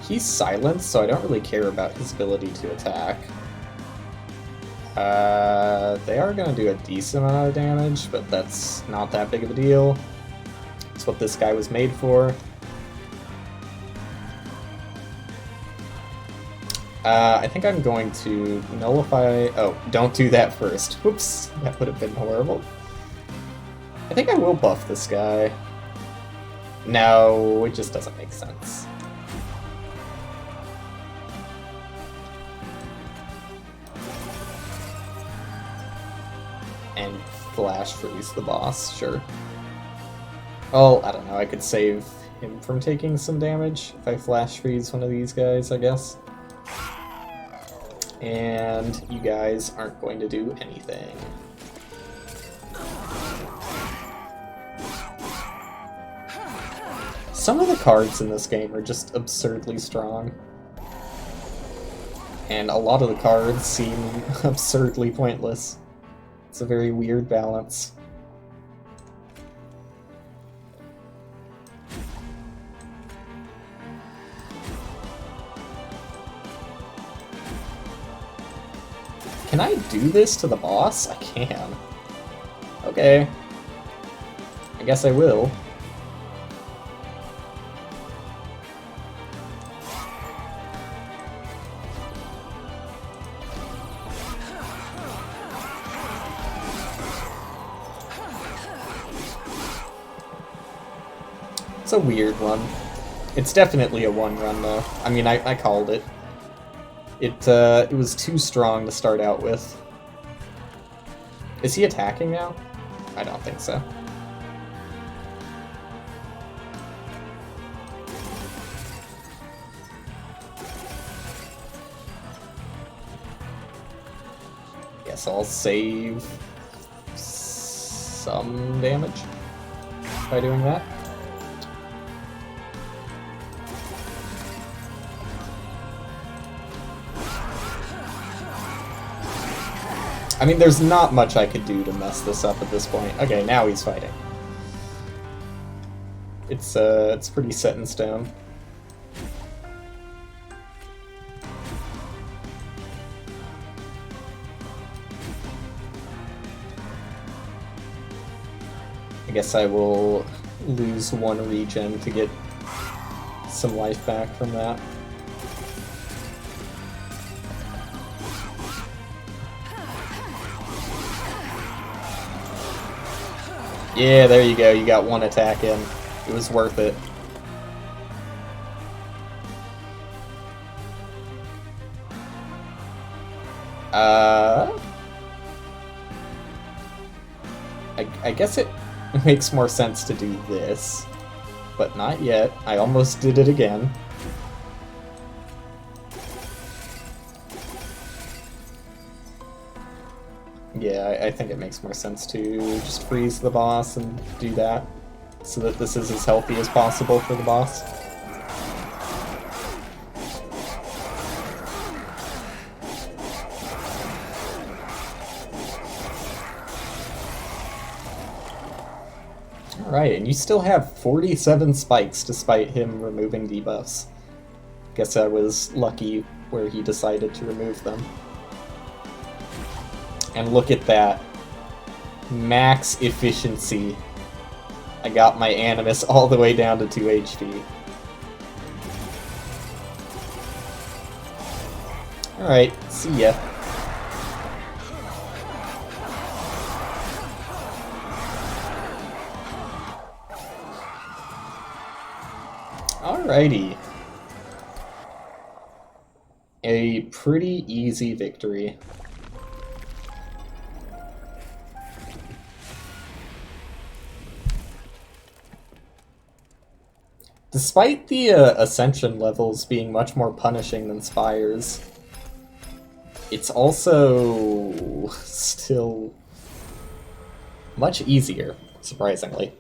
He's silenced, so I don't really care about his ability to attack. They are going to do a decent amount of damage, but that's not that big of a deal. It's what this guy was made for. I think I'm going to nullify... Oh, don't do that first. Whoops, that would have been horrible. I think I will buff this guy. No, it just doesn't make sense. And flash freeze the boss, sure. Well, I don't know, I could save him from taking some damage if I flash freeze one of these guys, I guess. And you guys aren't going to do anything. Some of the cards in this game are just absurdly strong. And a lot of the cards seem absurdly pointless. It's a very weird balance. Can I do this to the boss? I can. Okay. I guess I will. It's a weird one. It's definitely a one run though. I mean, I called it. It was too strong to start out with. Is he attacking now? I don't think so. Guess I'll save some damage by doing that. I mean, there's not much I could do to mess this up at this point. Okay, now he's fighting. It's pretty set in stone. I guess I will lose one regen to get some life back from that. Yeah, there you go, you got one attack in. It was worth it. I guess it makes more sense to do this, but not yet. I almost did it again. Yeah, I think it makes more sense to just freeze the boss and do that, so that this is as healthy as possible for the boss. Alright, and you still have 47 spikes despite him removing debuffs. Guess I was lucky where he decided to remove them. And look at that. Max efficiency. I got my Animus all the way down to 2 HP. Alright, see ya. Alrighty. A pretty easy victory. Despite the Ascension levels being much more punishing than Spires, it's also still much easier, surprisingly.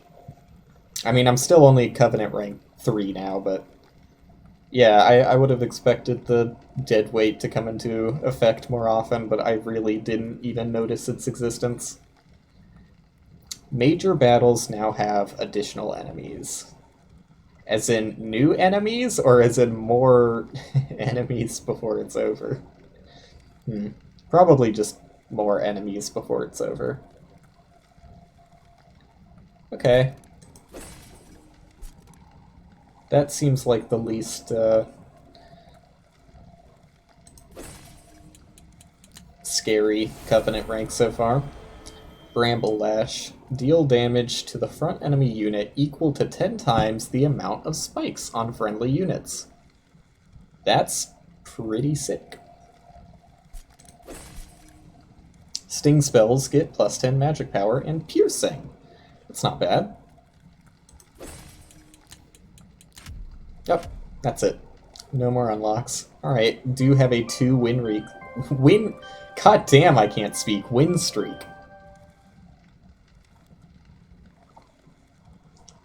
I mean, I'm still only Covenant rank 3 now, but yeah, I would have expected the dead weight to come into effect more often, but I really didn't even notice its existence. Major battles now have additional enemies. As in new enemies, or as in more enemies before it's over? Probably just more enemies before it's over. Okay. That seems like the least scary Covenant rank so far. Bramble Lash. Deal damage to the front enemy unit equal to 10 times the amount of spikes on friendly units. That's pretty sick. Sting spells get plus 10 magic power and piercing. That's not bad. Yep, that's it. No more unlocks. Alright, do have a 2 win. God damn, I can't speak. Win streak.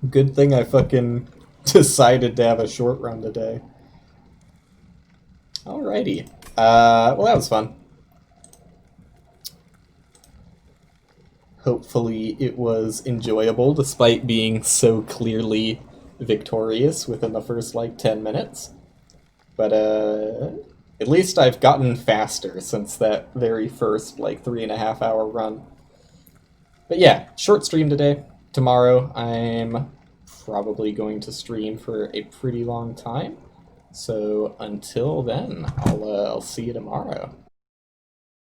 Good thing I fucking decided to have a short run today. Alrighty. Well, that was fun. Hopefully it was enjoyable, despite being so clearly victorious within the first, like, 10 minutes. But, at least I've gotten faster since that very first, like, 3.5 hour run. But yeah, short stream today. Tomorrow I'm probably going to stream for a pretty long time. So until then, I'll see you tomorrow.